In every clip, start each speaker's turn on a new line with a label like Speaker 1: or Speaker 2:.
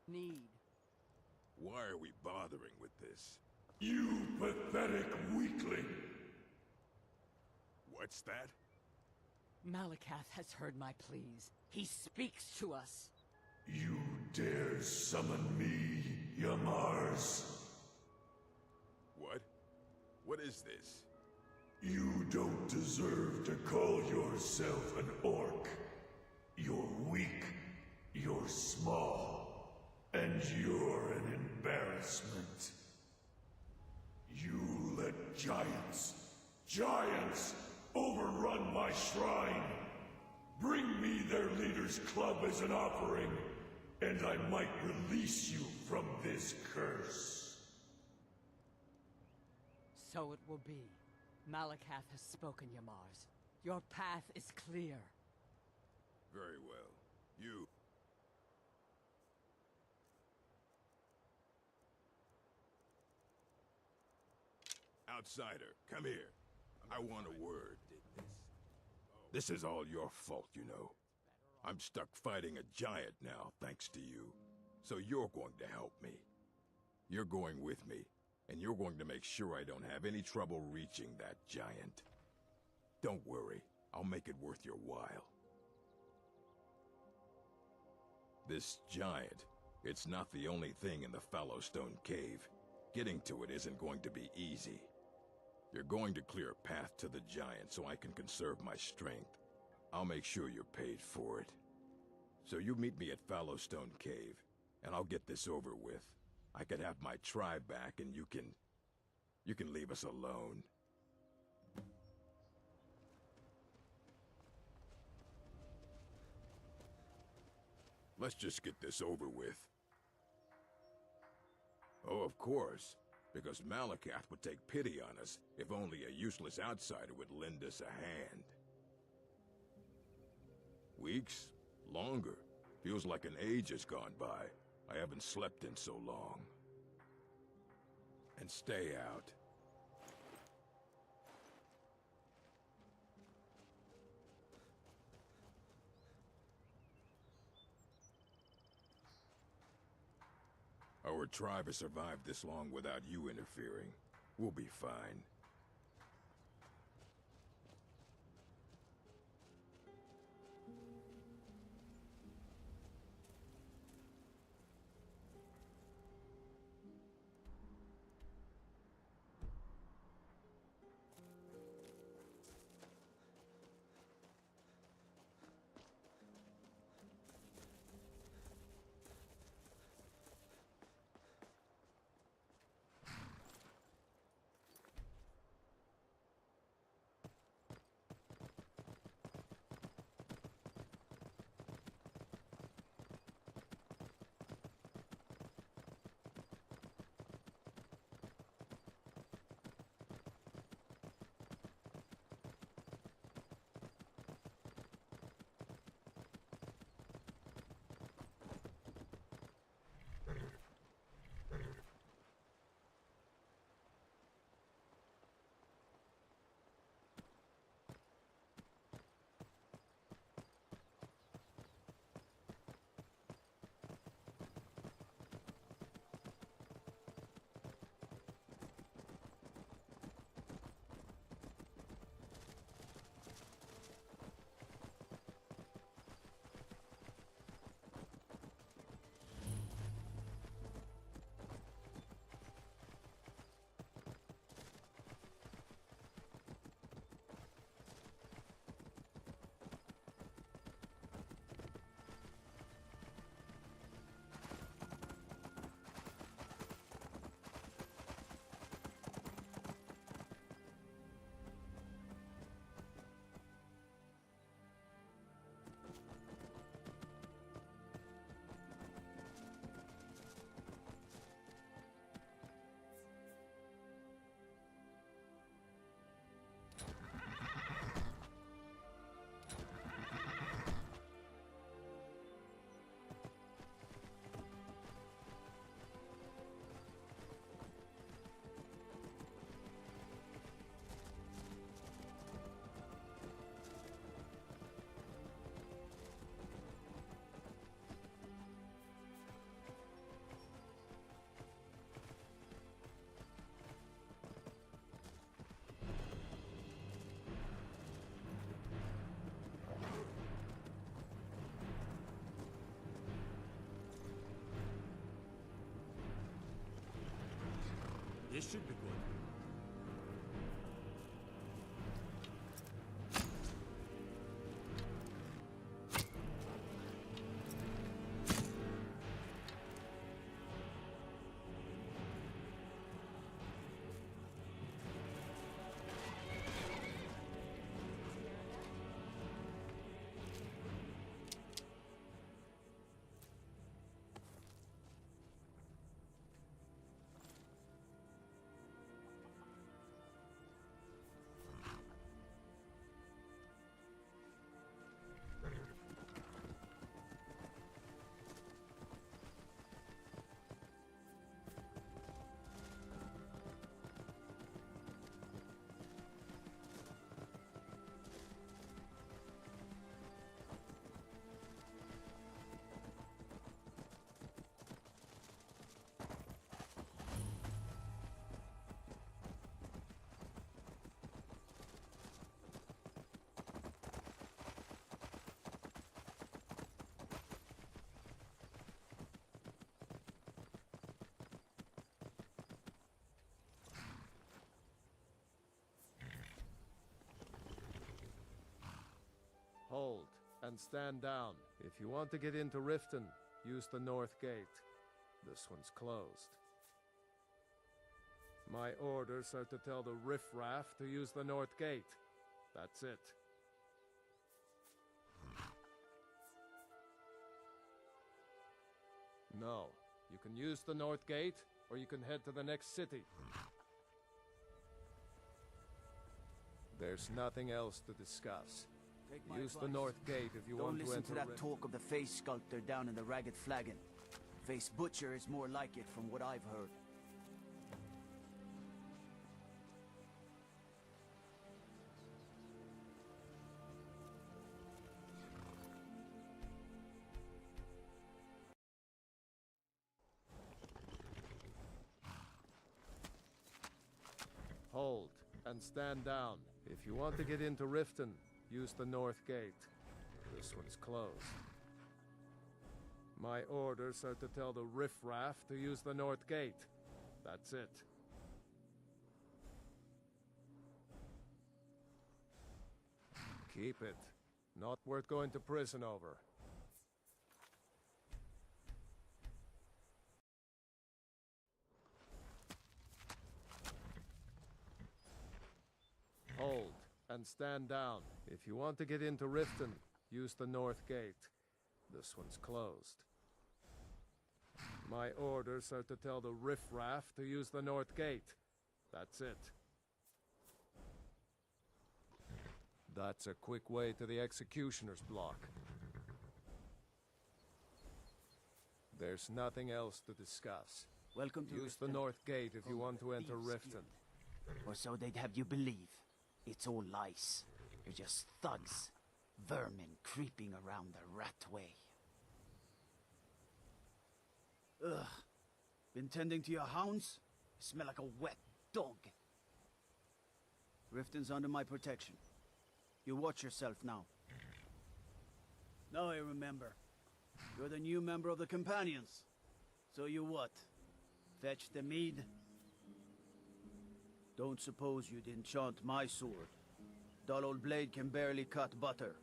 Speaker 1: need.
Speaker 2: Why are we bothering with this?
Speaker 3: You pathetic weakling!
Speaker 2: What's that?
Speaker 1: Malakath has heard my pleas. He speaks to us.
Speaker 3: You dare summon me, Yamars?
Speaker 2: What? What is this?
Speaker 3: You don't deserve to call yourself an orc. You're weak, you're small, and you're an embarrassment. You let giants, overrun my shrine. Bring me their leader's club as an offering, and I might release you from this curse.
Speaker 1: So it will be. Malakath has spoken, Yamars. Your path is clear.
Speaker 2: Very well. You... Outsider, come here. I want a word. This is all your fault, you know. I'm stuck fighting a giant now, thanks to you. So you're going to help me. You're going with me, and you're going to make sure I don't have any trouble reaching that giant. Don't worry, I'll make it worth your while. This giant, it's not the only thing in the Fallowstone Cave. Getting to it isn't going to be easy. You're going to clear a path to the giant so I can conserve my strength. I'll make sure you're paid for it. So you meet me at Fallowstone Cave, and I'll get this over with. I can have my tribe back, and you can leave us alone. Let's just get this over with. Oh, of course. Because Malakath would take pity on us if only a useless outsider would lend us a hand. Weeks? Longer. Feels like an age has gone by. I haven't slept in so long. And stay out. Our tribe has survived this long without you interfering. We'll be fine.
Speaker 4: This should be good.
Speaker 5: Hold, and stand down. If you want to get into Riften, use the north gate. This one's closed. My orders are to tell the riffraff to use the north gate. That's it. No, you can use the north gate, or you can head to the next city. There's nothing else to discuss. Use the north gate if you want to enter.
Speaker 6: Don't listen to that talk of the face sculptor down in the Ragged Flagon. Face Butcher is more like it from what I've heard.
Speaker 5: Hold, and stand down. If you want to get into Riften, use the north gate. This one's closed. My orders are to tell the riffraff to use the north gate. That's it. Keep it. Not worth going to prison over. Hold, and stand down. If you want to get into Riften, use the north gate. This one's closed. My orders are to tell the riffraff to use the north gate. That's it. That's a quick way to the executioner's block. There's nothing else to discuss.
Speaker 6: Welcome to
Speaker 5: Use the
Speaker 6: Riften.
Speaker 5: north gate if you want to enter Riften.
Speaker 6: Or so they'd have you believe. It's all lies. You're just thugs. Vermin creeping around the rat way. Ugh. Been tending to your hounds? You smell like a wet dog. Riften's under my protection. You watch yourself now. Now I remember. You're the new member of the Companions. So you what? Fetch the mead? Don't suppose you'd enchant my sword. Dull old blade can barely cut butter.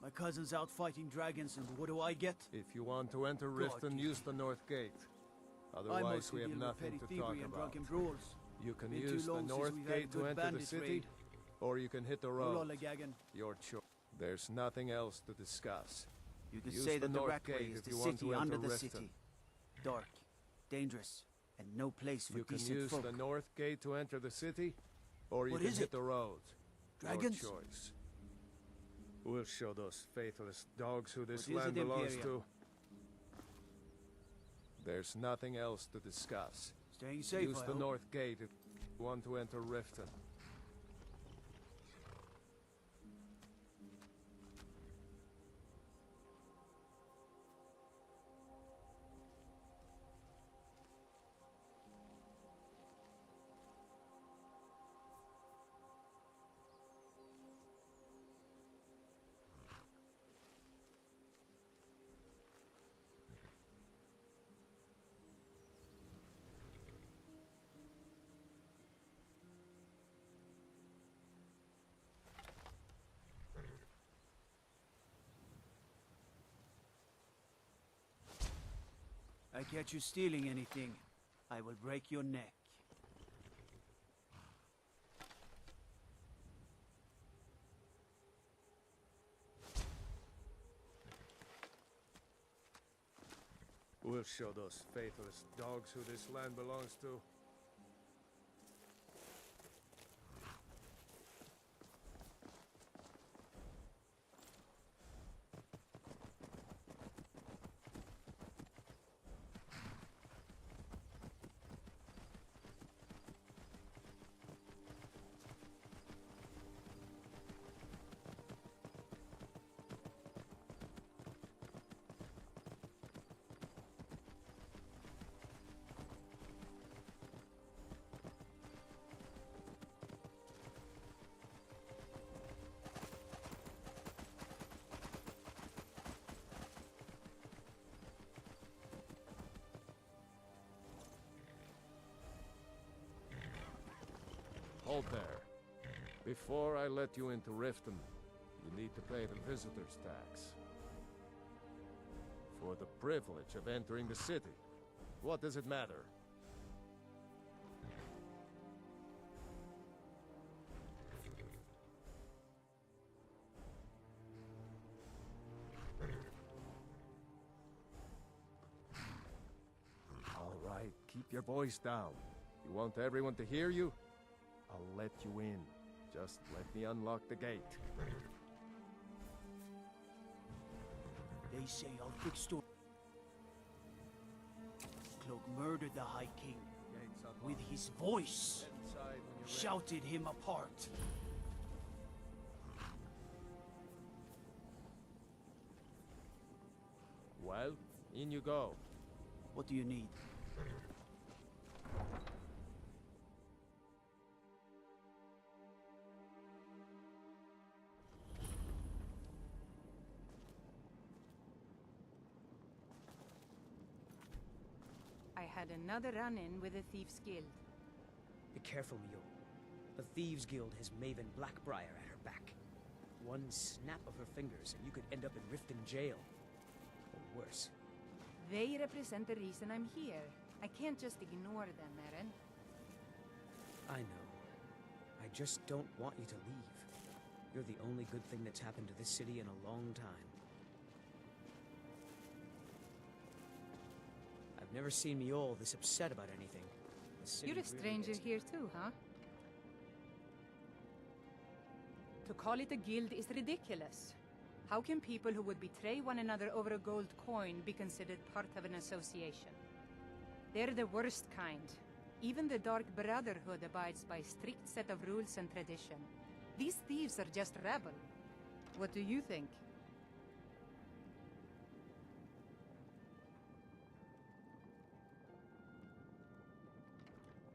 Speaker 6: My cousin's out fighting dragons, and what do I get?
Speaker 5: If you want to enter Riften, use the north gate.
Speaker 6: I
Speaker 5: Otherwise,
Speaker 6: mostly
Speaker 5: we have
Speaker 6: deal with
Speaker 5: nothing
Speaker 6: petty
Speaker 5: to
Speaker 6: thievery
Speaker 5: talk
Speaker 6: and
Speaker 5: about.
Speaker 6: drunken brawls.
Speaker 5: You can
Speaker 6: Been too
Speaker 5: use the
Speaker 6: long since
Speaker 5: north
Speaker 6: we've had a
Speaker 5: gate to
Speaker 6: good
Speaker 5: enter the
Speaker 6: bandits
Speaker 5: city,
Speaker 6: raid.
Speaker 5: or you can hit the
Speaker 6: No
Speaker 5: road.
Speaker 6: lollygagging.
Speaker 5: Your choice. There's nothing else to discuss.
Speaker 6: You could
Speaker 5: Use
Speaker 6: say
Speaker 5: the
Speaker 6: that the
Speaker 5: north
Speaker 6: Ratway
Speaker 5: gate
Speaker 6: is
Speaker 5: if
Speaker 6: the
Speaker 5: you want
Speaker 6: city
Speaker 5: to
Speaker 6: under
Speaker 5: enter
Speaker 6: the
Speaker 5: Riften.
Speaker 6: city. Dark, dangerous, and no place for
Speaker 5: You can
Speaker 6: decent
Speaker 5: use
Speaker 6: folk.
Speaker 5: the north gate to enter the city, or you
Speaker 6: What
Speaker 5: can
Speaker 6: is
Speaker 5: hit
Speaker 6: it?
Speaker 5: the road.
Speaker 6: Dragons?
Speaker 5: Your choice. We'll show those faithless dogs who this
Speaker 6: What is
Speaker 5: land
Speaker 6: it,
Speaker 5: belongs
Speaker 6: Imperium?
Speaker 5: to. There's nothing else to discuss.
Speaker 6: Staying safe,
Speaker 5: Use
Speaker 6: I
Speaker 5: the
Speaker 6: hope.
Speaker 5: north gate if you want to enter Riften.
Speaker 6: I catch you stealing anything, I will break your neck.
Speaker 5: We'll show those faithless dogs who this land belongs to. Hold there. Before I let you into Riften, you need to pay the visitor's tax. For the privilege of entering the city. What does it matter? All right, keep your voice down. You want everyone to hear you? I'll let you in. Just let me unlock the gate.
Speaker 6: They say I'll fix door. Cloak murdered the High King with his voice. Shouted him apart.
Speaker 5: Well, in you go.
Speaker 6: What do you need?
Speaker 4: I had another run-in with the Thieves' Guild.
Speaker 7: Be careful, Mio. The Thieves' Guild has Maven Blackbriar at her back. One snap of her fingers and you could end up in Riften jail. Or worse.
Speaker 4: They represent the reason I'm here. I can't just ignore them, Eren.
Speaker 7: I know. I just don't want you to leave. You're the only good thing that's happened to this city in a long time. I've never seen Mjol this upset about anything.
Speaker 4: You're a stranger here too, huh? To call it a guild is ridiculous. How can people who would betray one another over a gold coin be considered part of an association? They're the worst kind. Even the Dark Brotherhood abides by a strict set of rules and tradition. These thieves are just rabble. What do you think?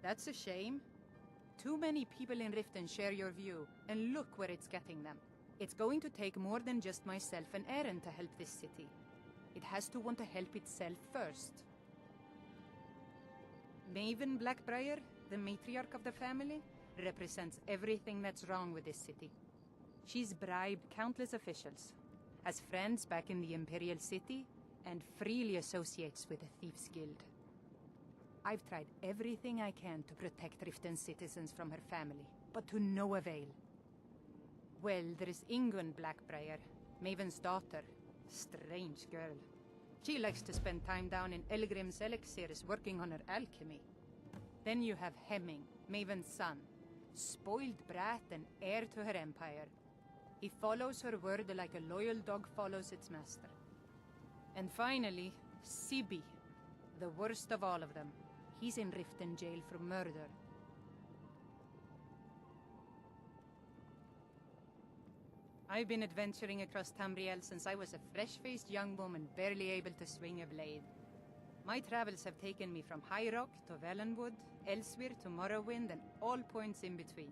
Speaker 4: That's a shame. Too many people in Riften share your view, and look where it's getting them. It's going to take more than just myself and Eren to help this city. It has to want to help itself first. Maven Blackbriar, the matriarch of the family, represents everything that's wrong with this city. She's bribed countless officials, has friends back in the Imperial City, and freely associates with the Thieves' Guild. I've tried everything I can to protect Riften citizens from her family, but to no avail. Well, there is Ingun Blackbriar, Maven's daughter. Strange girl. She likes to spend time down in Elgrim's elixirs working on her alchemy. Then you have Hemming, Maven's son. Spoiled brat and heir to her empire. He follows her word like a loyal dog follows its master. And finally, Sibi, the worst of all of them. He's in Riften jail for murder. I've been adventuring across Tamriel since I was a fresh-faced young woman barely able to swing a blade. My travels have taken me from High Rock to Valenwood, Elsewhere to Morrowind, and all points in between.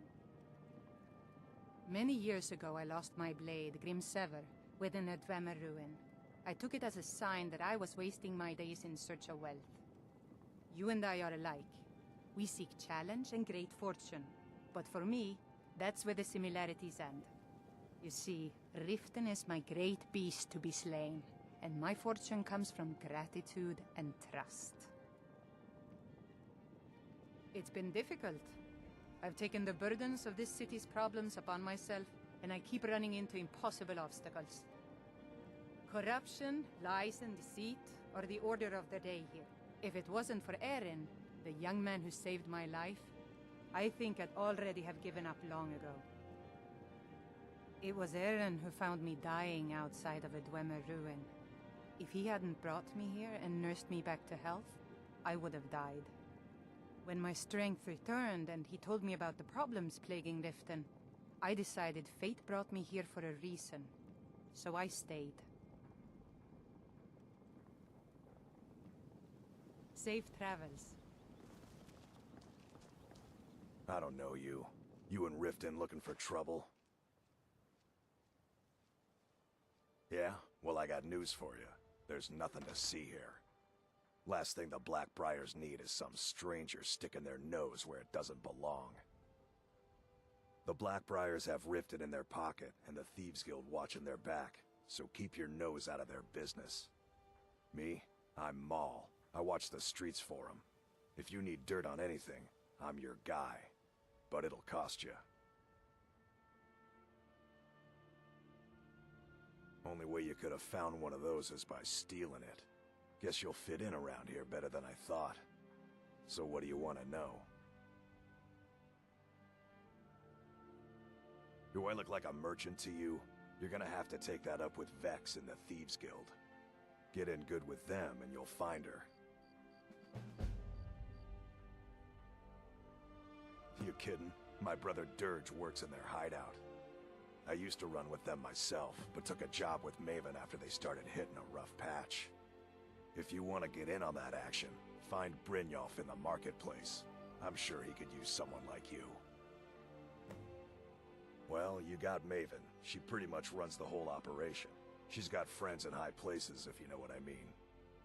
Speaker 4: Many years ago I lost my blade, Grimsever, within a Dwemer ruin. I took it as a sign that I was wasting my days in search of wealth. You and I are alike. We seek challenge and great fortune. But for me, that's where the similarities end. You see, Riften is my great beast to be slain. and my fortune comes from gratitude and trust. It's been difficult. I've taken the burdens of this city's problems upon myself, and I keep running into impossible obstacles. Corruption, lies and deceit are the order of the day here. If it wasn't for Eren, the young man who saved my life, I think I'd already have given up long ago. It was Eren who found me dying outside of a Dwemer ruin. If he hadn't brought me here and nursed me back to health, I would have died. When my strength returned and he told me about the problems plaguing Riften, I decided fate brought me here for a reason. So I stayed. Safe travels.
Speaker 8: I don't know you. You in Riften looking for trouble? Yeah? Well, I got news for you. There's nothing to see here. Last thing the Blackbriars need is some stranger sticking their nose where it doesn't belong. The Blackbriars have Riften in their pocket, and the Thieves Guild watching their back, so keep your nose out of their business. Me? I'm Maul. I watch the streets for them. If you need dirt on anything, I'm your guy. But it'll cost you. Only way you could have found one of those is by stealing it. Guess you'll fit in around here better than I thought. So what do you want to know? Do I look like a merchant to you? You're gonna have to take that up with Vex in the Thieves Guild. Get in good with them and you'll find her. You kidding? My brother Dirge works in their hideout. I used to run with them myself, but took a job with Maven after they started hitting a rough patch. If you want to get in on that action, find Brynjolf in the marketplace. I'm sure he could use someone like you. Well, you got Maven. She pretty much runs the whole operation. She's got friends in high places, if you know what I mean.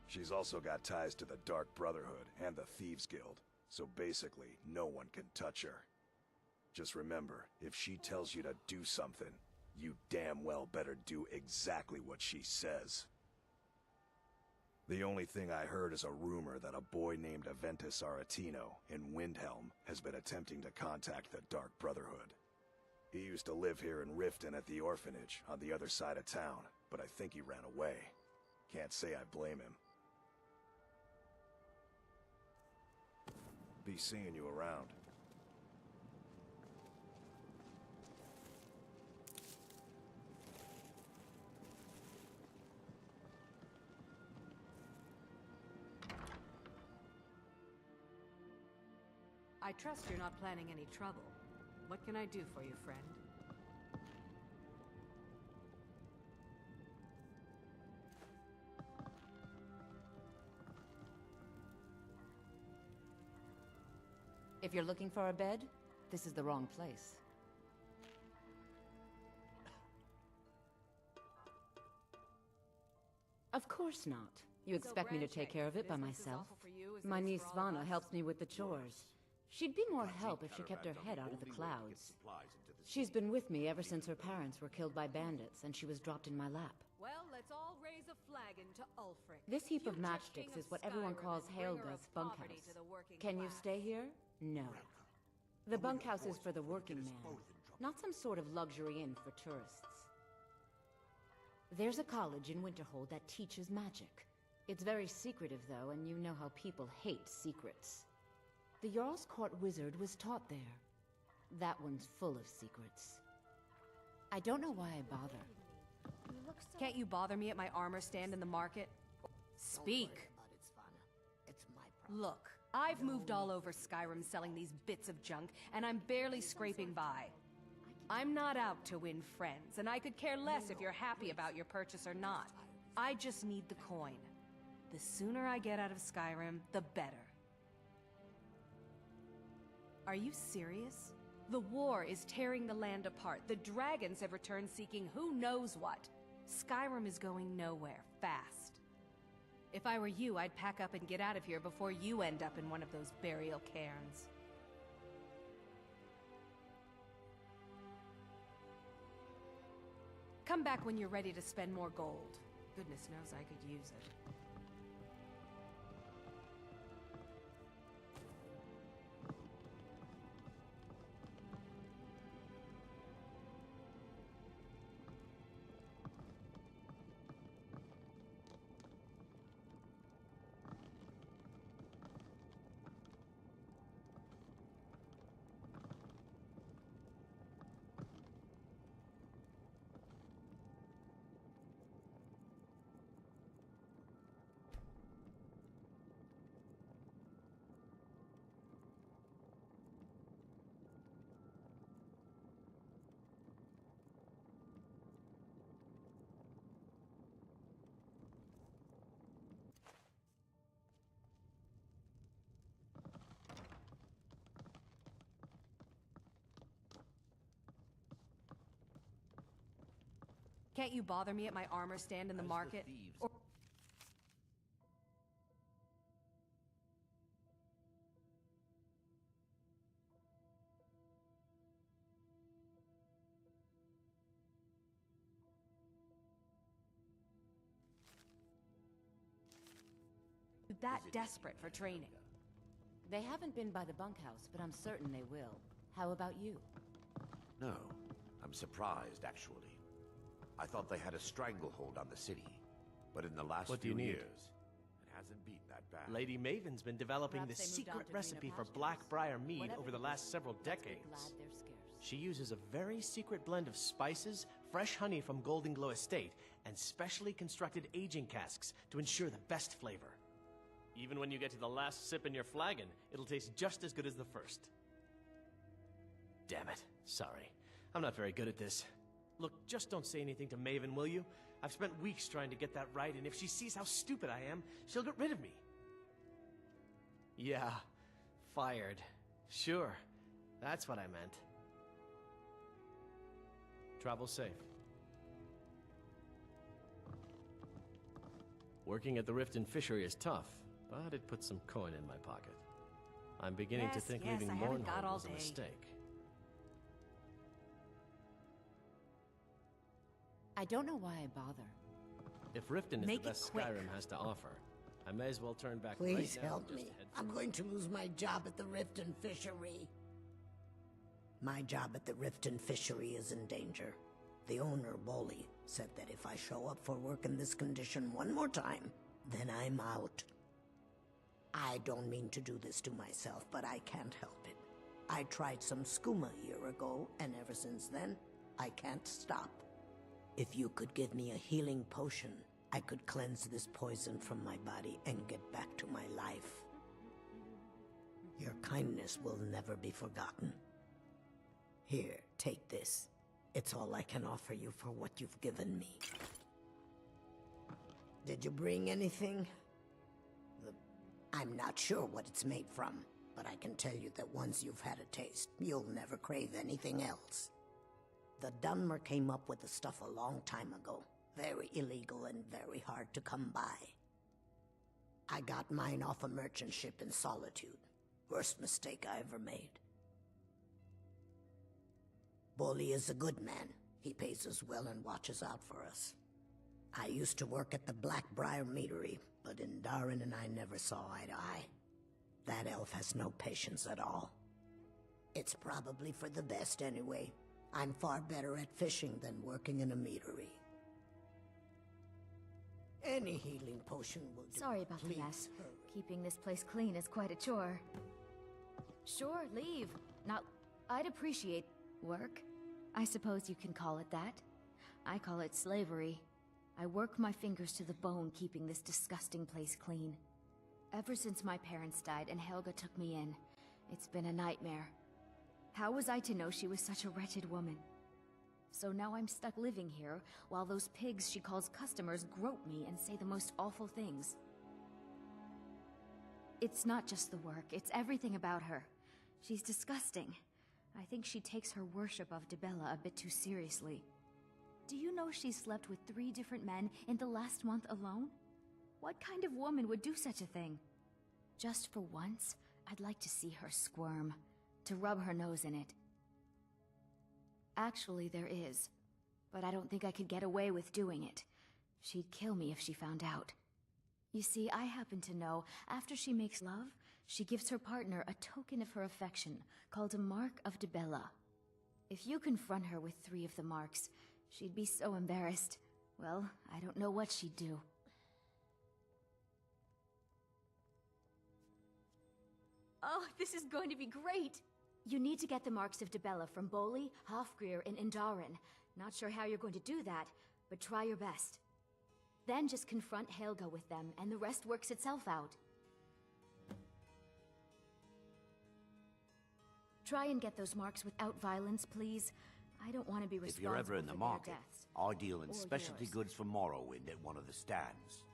Speaker 8: She's also got ties to the Dark Brotherhood and the Thieves Guild, so basically, no one can touch her. Just remember, if she tells you to do something, you damn well better do exactly what she says. The only thing I heard is a rumor that a boy named Aventus Aretino in Windhelm has been attempting to contact the Dark Brotherhood. He used to live here in Riften at the orphanage on the other side of town, but I think he ran away. Can't say I blame him. Be seeing you around.
Speaker 9: I trust you're not planning any trouble. What can I do for you, friend?
Speaker 10: If you're looking for a bed, this is the wrong place. Of course not. You expect me to take care of it by myself? My niece Vana helps me with the chores. She'd be more help if she kept her head out of the clouds. She's been with me ever since her parents were killed by bandits, and she was dropped in my lap.
Speaker 9: Well, let's all raise a flagon to Ulfric.
Speaker 10: This heap of matchsticks is what everyone calls Helga's bunkhouse. Can you stay here? No. The bunkhouse is for the working man, not some sort of luxury inn for tourists. There's a college in Winterhold that teaches magic. It's very secretive, though, and you know how people hate secrets. The Jarl's Court wizard was taught there. That one's full of secrets. I don't know why I bother.
Speaker 9: Can't you bother me at my armor stand in the market? Speak! Look, I've moved all over Skyrim selling these bits of junk, and I'm barely scraping by. I'm not out to win friends, and I could care less if you're happy about your purchase or not. I just need the coin. The sooner I get out of Skyrim, the better. Are you serious? The war is tearing the land apart. The dragons have returned seeking who knows what. Skyrim is going nowhere, fast. If I were you, I'd pack up and get out of here before you end up in one of those burial cairns. Come back when you're ready to spend more gold. Goodness knows I could use it. Can't you bother me at my armor stand in the market? Or that desperate for training?
Speaker 10: They haven't been by the bunkhouse, but I'm certain they will. How about you?
Speaker 11: No, I'm surprised, actually. I thought they had a stranglehold on the city, but in the last
Speaker 12: What do you
Speaker 11: few
Speaker 12: need?
Speaker 11: years, it hasn't been that bad.
Speaker 12: Lady Maven's been developing
Speaker 10: Perhaps
Speaker 12: this
Speaker 10: they moved on
Speaker 12: secret
Speaker 10: to
Speaker 12: recipe
Speaker 10: greener
Speaker 12: for
Speaker 10: pastures.
Speaker 12: Blackbriar mead
Speaker 10: Whatever
Speaker 12: over the
Speaker 10: it
Speaker 12: last
Speaker 10: is,
Speaker 12: several
Speaker 10: let's be
Speaker 12: decades.
Speaker 10: glad they're scarce.
Speaker 12: She uses a very secret blend of spices, fresh honey from Golden Glow Estate, and specially constructed aging casks to ensure the best flavor. Even when you get to the last sip in your flagon, it'll taste just as good as the first. Damn it. Sorry. I'm not very good at this. Look, just don't say anything to Maven, will you? I've spent weeks trying to get that right, and if she sees how stupid I am, she'll get rid of me. Yeah, fired. Sure, that's what I meant. Travel safe. Working at the Riften Fishery is tough, but it puts some coin in my pocket. I'm beginning to think leaving
Speaker 9: I haven't got
Speaker 12: Mournhold
Speaker 9: all
Speaker 12: was a
Speaker 9: day.
Speaker 12: mistake.
Speaker 10: I don't know why I bother.
Speaker 12: If Riften is
Speaker 9: Make
Speaker 12: the
Speaker 9: it
Speaker 12: best
Speaker 9: quick.
Speaker 12: Skyrim has to offer, I may as well turn back
Speaker 13: Please
Speaker 12: right now
Speaker 13: help
Speaker 12: and just
Speaker 13: me.
Speaker 12: head
Speaker 13: I'm going to lose my job at the Riften Fishery. My job at the Riften Fishery is in danger. The owner, Bolly, said that if I show up for work in this condition one more time, then I'm out. I don't mean to do this to myself, but I can't help it. I tried some skooma a year ago, and ever since then, I can't stop. If you could give me a healing potion, I could cleanse this poison from my body and get back to my life. Your kindness will never be forgotten. Here, take this. It's all I can offer you for what you've given me. Did you bring anything? I'm not sure what it's made from, but I can tell you that once you've had a taste, you'll never crave anything else. The Dunmer came up with the stuff a long time ago. Very illegal and very hard to come by. I got mine off a merchant ship in Solitude. Worst mistake I ever made. Bolly is a good man. He pays us well and watches out for us. I used to work at the Blackbriar Meadery, but Indarin and I never saw eye to eye. That elf has no patience at all. It's probably for the best anyway. I'm far better at fishing than working in a meadery. Any healing potion will do.
Speaker 14: Sorry about the
Speaker 13: Please
Speaker 14: mess.
Speaker 13: hurry.
Speaker 14: Keeping this place clean is quite a chore. Sure, leave. Now, I'd appreciate work. I suppose you can call it that. I call it slavery. I work my fingers to the bone keeping this disgusting place clean. Ever since my parents died and Helga took me in, it's been a nightmare. How was I to know she was such a wretched woman? So now I'm stuck living here, while those pigs she calls customers grope me and say the most awful things. It's not just the work, it's everything about her. She's disgusting. I think she takes her worship of Dibella a bit too seriously. Do you know she slept with 3 different men in the last month alone? What kind of woman would do such a thing? Just for once, I'd like to see her squirm, to rub her nose in it. Actually, there is, but I don't think I could get away with doing it. She'd kill me if she found out. You see, I happen to know, after she makes love, she gives her partner a token of her affection, called a Mark of Dibella. If you confront her with 3 of the marks, she'd be so embarrassed. Well, I don't know what she'd do. Oh, this is going to be great! You need to get the marks of Dibella from Boli, Hofgrir, and Indaren. Not sure how you're going to do that, but try your best. Then just confront Helga with them, and the rest works itself out. Try and get those marks without violence, please. I don't want to be responsible
Speaker 11: If you're ever in the
Speaker 14: for
Speaker 11: market,
Speaker 14: their deaths.
Speaker 11: I deal in
Speaker 14: Or
Speaker 11: specialty
Speaker 14: yours.
Speaker 11: goods for Morrowind at one of the stands.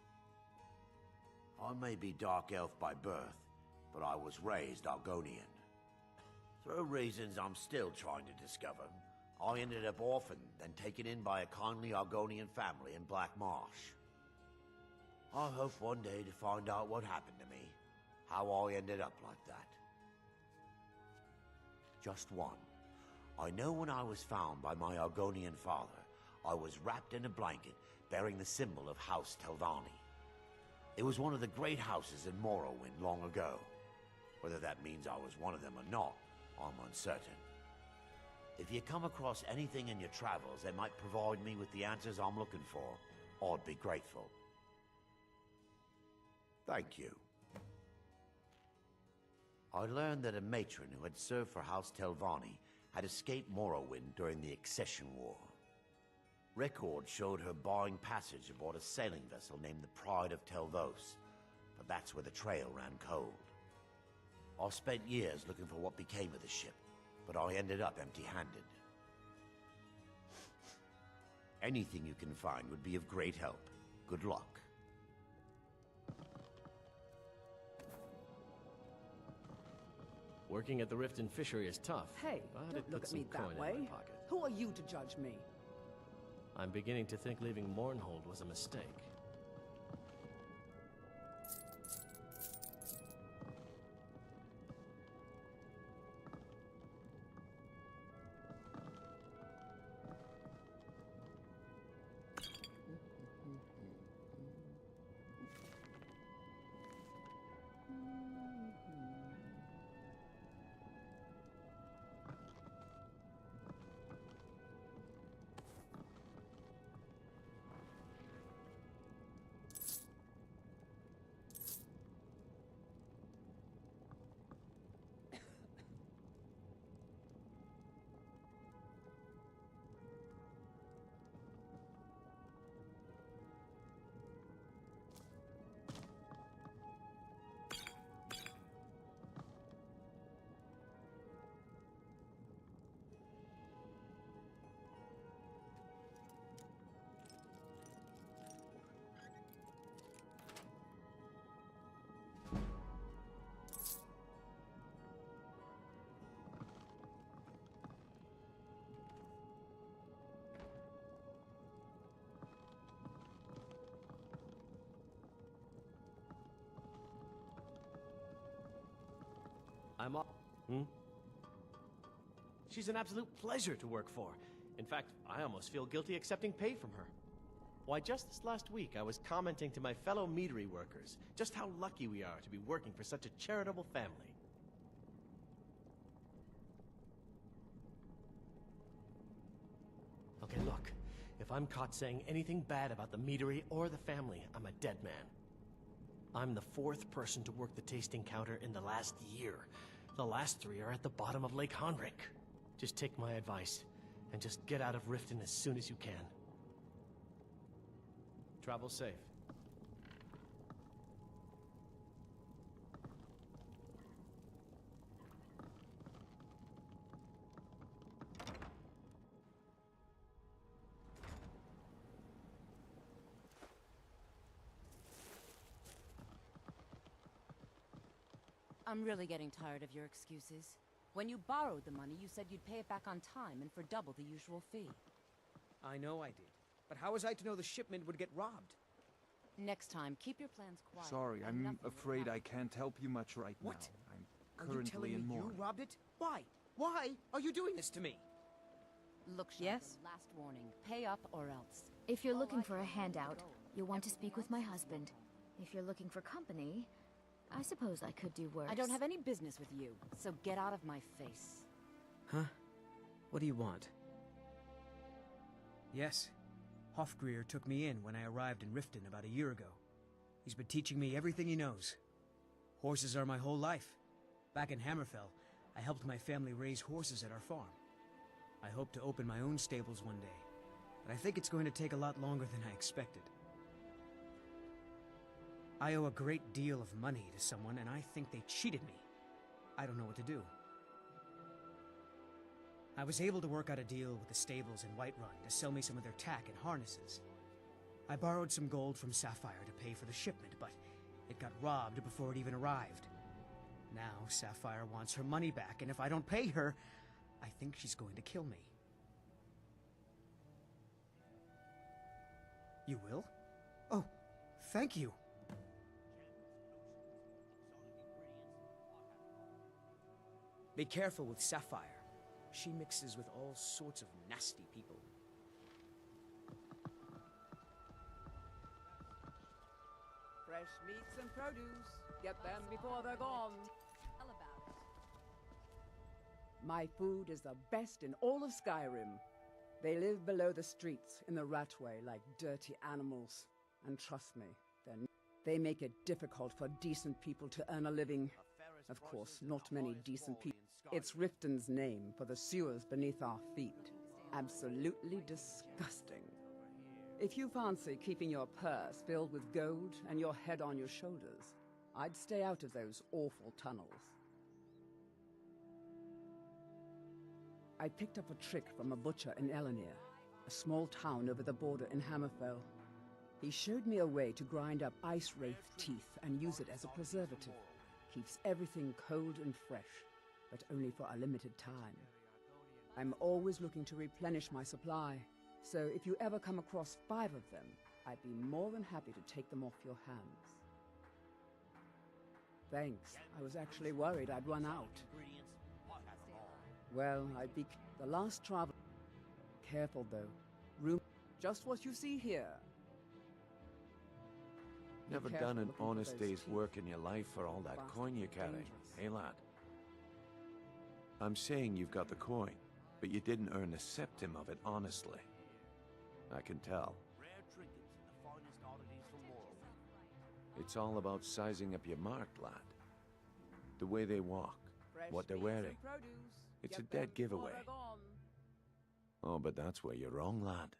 Speaker 11: I may be Dark Elf by birth, but I was raised Argonian. Through reasons I'm still trying to discover, I ended up orphaned, then taken in by a kindly Argonian family in Black Marsh. I hope one day to find out what happened to me, how I ended up like that. Just one. I know when I was found by my Argonian father, I was wrapped in a blanket bearing the symbol of House Telvanni. It was one of the great houses in Morrowind long ago. Whether that means I was one of them or not, I'm uncertain. If you come across anything in your travels that might provide me with the answers I'm looking for, I'd be grateful. Thank you. I learned that a matron who had served for House Telvanni had escaped Morrowind during the Accession War. Records showed her buying passage aboard a sailing vessel named the Pride of Telvos, but that's where the trail ran cold. I spent years looking for what became of the ship, but I ended up empty-handed. Anything you can find would be of great help. Good luck.
Speaker 12: Working at the Riften Fishery is tough.
Speaker 15: Hey,
Speaker 12: but
Speaker 15: don't
Speaker 12: it
Speaker 15: look
Speaker 12: puts
Speaker 15: at me
Speaker 12: some
Speaker 15: that
Speaker 12: coin in
Speaker 15: way.
Speaker 12: my pocket.
Speaker 15: Who are you to judge me?
Speaker 12: I'm beginning to think leaving Mournhold was a mistake. I'm up. She's an absolute pleasure to work for. In fact, I almost feel guilty accepting pay from her. Why, just this last week, I was commenting to my fellow meadery workers just how lucky we are to be working for such a charitable family. Okay, look. If I'm caught saying anything bad about the meadery or the family, I'm a dead man. I'm the 4th person to work the tasting counter in the last year. The last 3 are at the bottom of Lake Honric. Just take my advice, and just get out of Riften as soon as you can. Travel safe.
Speaker 16: I'm really getting tired of your excuses. When you borrowed the money, you said you'd pay it back on time and for double the usual fee.
Speaker 7: I know I did. But how was I to know the shipment would get robbed?
Speaker 16: Next time, keep your plans quiet.
Speaker 17: Sorry,
Speaker 16: and
Speaker 17: I'm
Speaker 16: nothing will
Speaker 17: afraid
Speaker 16: happen.
Speaker 17: I can't help you much right
Speaker 7: What?
Speaker 17: now. I'm
Speaker 7: Are you
Speaker 17: currently
Speaker 7: telling me
Speaker 17: in
Speaker 7: you
Speaker 17: mourning.
Speaker 7: robbed it? Why? Why are you doing this to me?
Speaker 16: Look, Shaka,
Speaker 4: Yes?
Speaker 16: last warning. Pay up or else.
Speaker 14: If you're looking for a handout, you'll want to speak with my husband. If you're looking for company, I suppose I could do worse.
Speaker 16: I don't have any business with you, so get out of my face.
Speaker 7: Huh? What do you want? Yes. Hofgreer took me in when I arrived in Riften about a year ago. He's been teaching me everything he knows. Horses are my whole life. Back in Hammerfell, I helped my family raise horses at our farm. I hope to open my own stables one day, but I think it's going to take a lot longer than I expected. I owe a great deal of money to someone, and I think they cheated me. I don't know what to do. I was able to work out a deal with the stables in Whiterun to sell me some of their tack and harnesses. I borrowed some gold from Sapphire to pay for the shipment, but it got robbed before it even arrived. Now Sapphire wants her money back, and if I don't pay her, I think she's going to kill me. You will? Oh, thank you. Be careful with Sapphire. She mixes with all sorts of nasty people.
Speaker 1: Fresh meats and produce. Get them before they're gone.
Speaker 16: Tell about it.
Speaker 1: My food is the best in all of Skyrim. They live below the streets in the ratway like dirty animals. And trust me, they make it difficult for decent people to earn a living. Of course, not many decent people. It's Riften's name for the sewers beneath our feet. Absolutely disgusting. If you fancy keeping your purse filled with gold and your head on your shoulders, I'd stay out of those awful tunnels. I picked up a trick from a butcher in Elenir, a small town over the border in Hammerfell. He showed me a way to grind up ice wraith teeth and use it as a preservative. Keeps everything cold and fresh, but only for a limited time. I'm always looking to replenish my supply, so if you ever come across 5 of them, I'd be more than happy to take them off your hands. Thanks. I was actually worried I'd run out. Well, I'd be the last travel. Careful though. Room just what you see here.
Speaker 15: Never done an honest day's work in your life for all that coin you carry, eh, lad? I'm saying you've got the coin, but you didn't earn a septim of it honestly. I can tell. It's all about sizing up your mark, lad. The way they walk, what they're wearing. It's a dead giveaway. Oh, but that's where you're wrong, lad.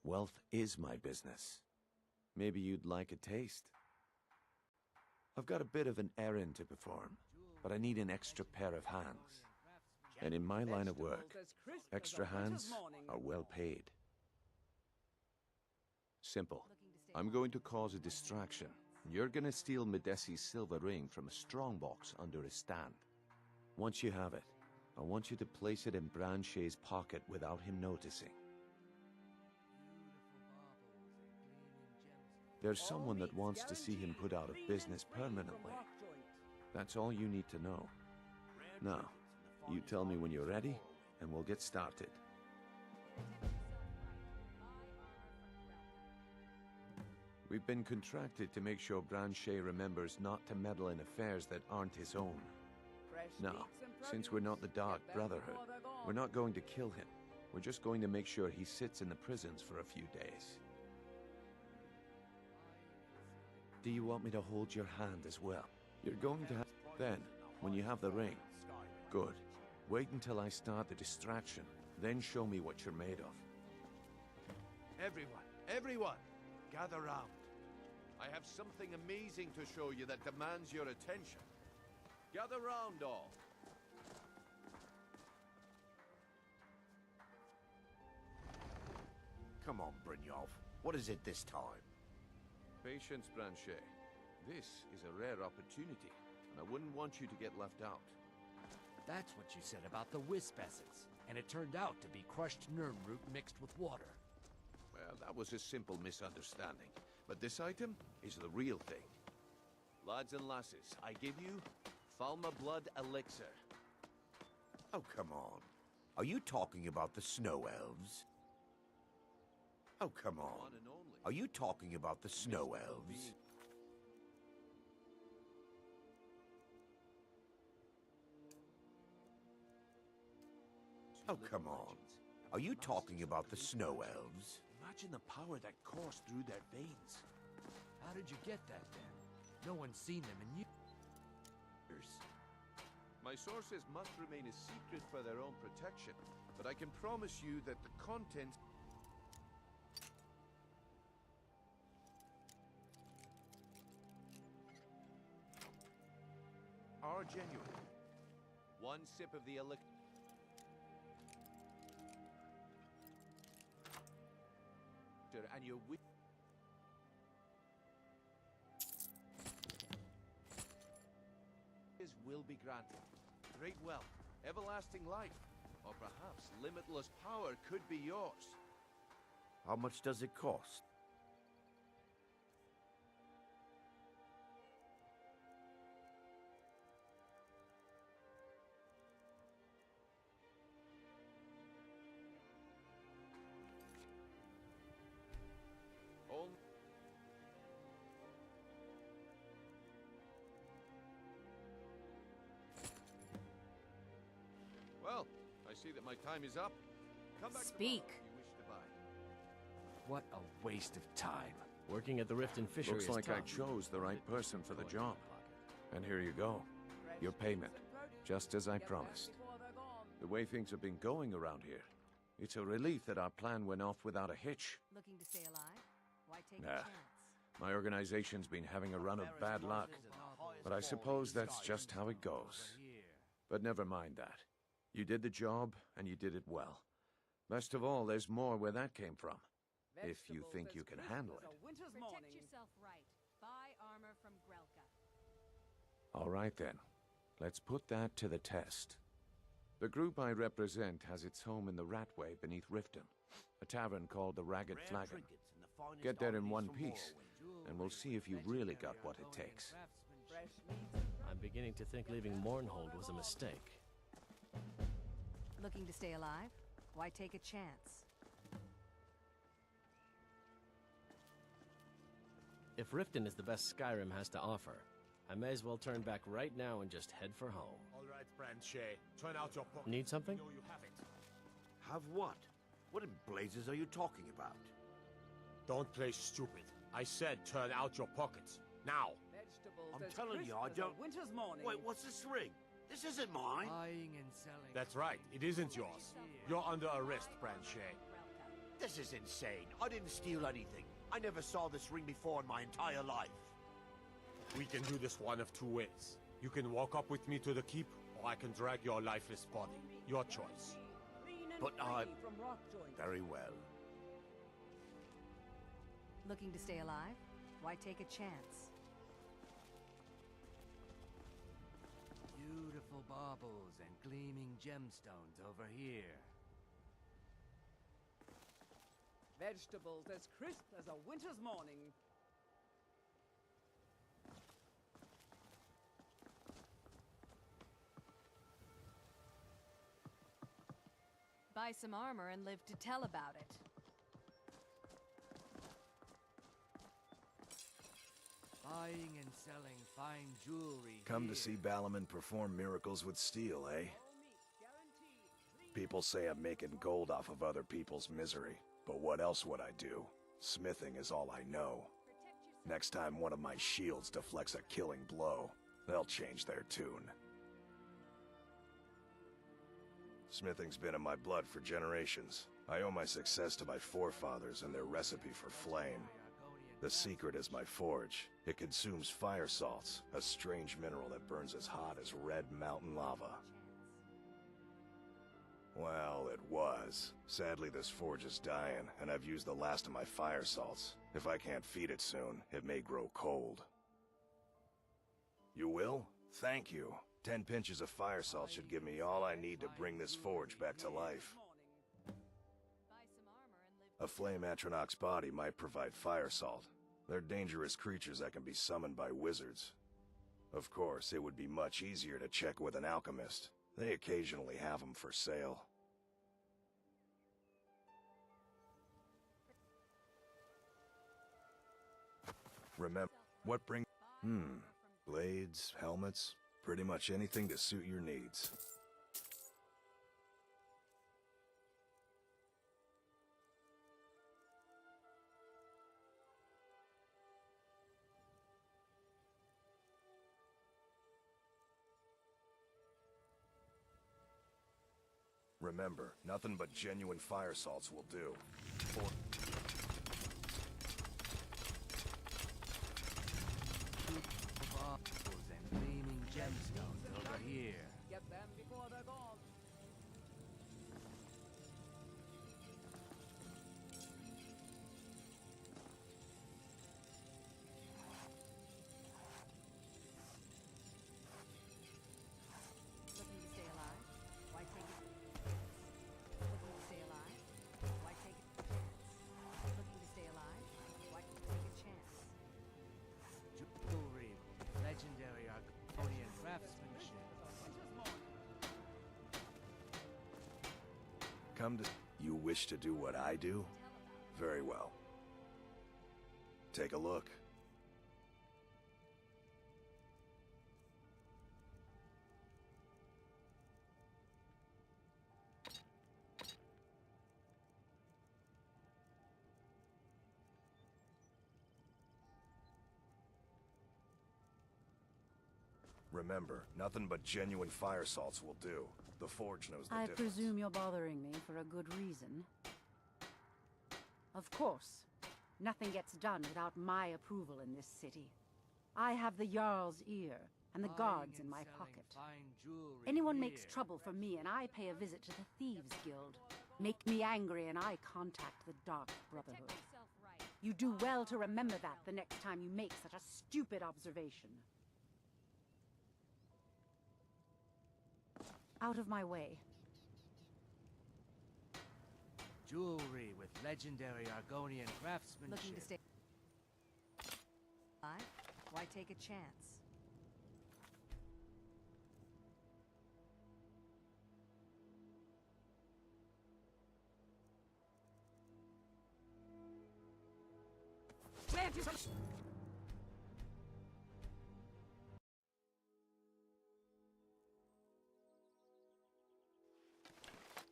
Speaker 15: Wealth is my business. Maybe you'd like a taste. I've got a bit of an errand to perform, but I need an extra pair of hands. And in my line of work, extra hands are well paid. Simple. I'm going to cause a distraction. You're gonna steal Medesi's silver ring from a strongbox under his stand. Once you have it, I want you to place it in Branshay's pocket without him noticing. There's someone that wants to see him put out of business permanently. That's all you need to know. Now, you tell me when you're ready, and we'll get started. We've been contracted to make sure Branshay remembers not to meddle in affairs that aren't his own. Now, since we're not the Dark Brotherhood, we're not going to kill him. We're just going to make sure he sits in the prisons for a few days. Do you want me to hold your hand as well? You're going to have... Then, when you have the ring... Good. Wait until I start the distraction, then show me what you're made of.
Speaker 8: Everyone, gather round. I have something amazing to show you that demands your attention. Gather round, all.
Speaker 11: Come on, Brynjolf. What is it this time?
Speaker 15: Patience, Branshay. This is a rare opportunity, and I wouldn't want you to get left out.
Speaker 17: That's what you said about the wisp essence, and it turned out to be crushed Nirnroot mixed with water.
Speaker 15: Well, that was a simple misunderstanding, but this item is the real thing. Lads and lasses, I give you Falma Blood Elixir.
Speaker 11: Oh, come on. Are you talking about the Snow Elves? Oh, come on. Are you talking about the snow elves? Oh, come on. Are you talking about the snow elves?
Speaker 17: Imagine the power that coursed through their veins. How did you get that there? No one's seen them in years.
Speaker 15: My sources must remain a secret for their own protection, but I can promise you that the contents are genuine. One sip of the elixir and your wishes will be granted. Great wealth, everlasting life, or perhaps limitless power could be yours.
Speaker 11: How much does it cost?
Speaker 15: Well, I see that my time is up. Come back
Speaker 9: Speak.
Speaker 15: tomorrow if you wish to buy.
Speaker 17: What a waste of time. Working at the Riften Fishery
Speaker 15: Looks
Speaker 17: is
Speaker 15: like I
Speaker 17: tough.
Speaker 15: chose the right person for the job. And here you go. Your payment. Just as I promised. The way things have been going around here, it's a relief that our plan went off without a hitch.
Speaker 9: Looking to stay alive? Why take a
Speaker 15: Nah.
Speaker 9: chance?
Speaker 15: My organization's been having a run of bad luck. But I suppose that's just how it goes. But never mind that. You did the job, and you did it well. Best of all, there's more where that came from. If you think you can handle it.
Speaker 9: Protect yourself right. Buy armor from Grelka.
Speaker 15: All right then. Let's put that to the test. The group I represent has its home in the Ratway beneath Riften, a tavern called the Ragged Flagon. Get there in one piece, and we'll see if you really got what it takes.
Speaker 12: I'm beginning to think leaving Mournhold was a mistake.
Speaker 9: Looking to stay alive? Why take a chance?
Speaker 12: If Riften is the best Skyrim has to offer, I may as well turn back right now and just head for home.
Speaker 5: All right, Branche. Turn out your pocket.
Speaker 12: Need something?
Speaker 5: You have it.
Speaker 11: Have what? What in blazes are you talking about?
Speaker 5: Don't play stupid. I said turn out your pockets. Now.
Speaker 11: I'm telling you, I don't...
Speaker 1: Winter's morning.
Speaker 11: Wait, what's this ring? This isn't mine.
Speaker 17: Buying and selling.
Speaker 5: That's right. It isn't yours. You're under arrest, Branche.
Speaker 11: This is insane. I didn't steal anything. I never saw this ring before in my entire life.
Speaker 5: We can do this one of two ways. You can walk up with me to the keep, or I can drag your lifeless body. Your choice.
Speaker 11: But I... Very well.
Speaker 9: Looking to stay alive? Why take a chance?
Speaker 17: Beautiful baubles and gleaming gemstones over here.
Speaker 1: Vegetables as crisp as a winter's morning.
Speaker 9: Buy some armor and live to tell about it.
Speaker 17: Buying and selling fine jewelry.
Speaker 8: Come
Speaker 17: here.
Speaker 8: to see Balaman perform miracles with steel, eh? People say I'm making gold off of other people's misery, but what else would I do? Smithing is all I know. Next time one of my shields deflects a killing blow, they'll change their tune. Smithing's been in my blood for generations. I owe my success to my forefathers and their recipe for flame. The secret is my forge. It consumes fire salts, a strange mineral that burns as hot as red mountain lava. Well, it was. Sadly, this forge is dying, and I've used the last of my fire salts. If I can't feed it soon, it may grow cold. You will? Thank you. 10 pinches of fire salt should give me all I need to bring this forge back to life. A flame Atronach's body might provide fire salt. They're dangerous creatures that can be summoned by wizards. Of course, it would be much easier to check with an alchemist. They occasionally have them for sale. Remember, what bring... Blades, helmets, pretty much anything to suit your needs. Remember, nothing but genuine fire salts will do.
Speaker 17: And gleaming gemstones over here.
Speaker 1: Get them before they're gone.
Speaker 9: Looking to stay alive? Why take it? Looking to stay alive? Why take a chance? Looking to stay alive? Why take a chance?
Speaker 17: Jewelry, legendary Argonian craftsmanship.
Speaker 8: Come to... You wish to do what I do? Very well. Take a look. Remember, nothing but genuine fire salts will do. The Forge knows the
Speaker 16: I
Speaker 8: difference.
Speaker 16: presume you're bothering me for a good reason. Of course. Nothing gets done without my approval in this city. I have the Jarl's ear, and the guards in my pocket. Anyone makes trouble for me, and I pay a visit to the Thieves Guild. Make me angry, and I contact the Dark Brotherhood. You do well to remember that the next time you make such a stupid observation. Out of my way.
Speaker 17: Jewelry with legendary Argonian craftsmanship.
Speaker 9: Looking to stay alive? Why take a chance?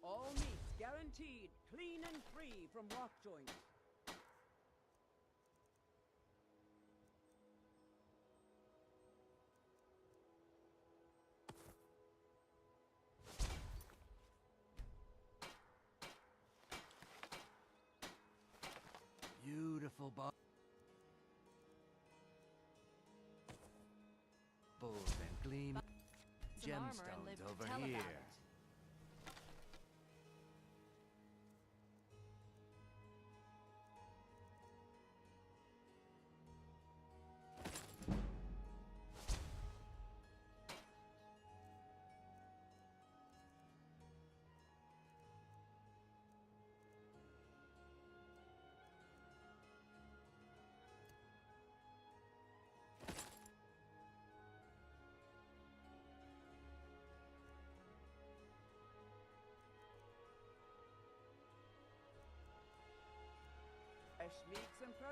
Speaker 1: All meats guaranteed, clean and free from rock joint.
Speaker 17: Beautiful bulls and gleaming gemstones over here.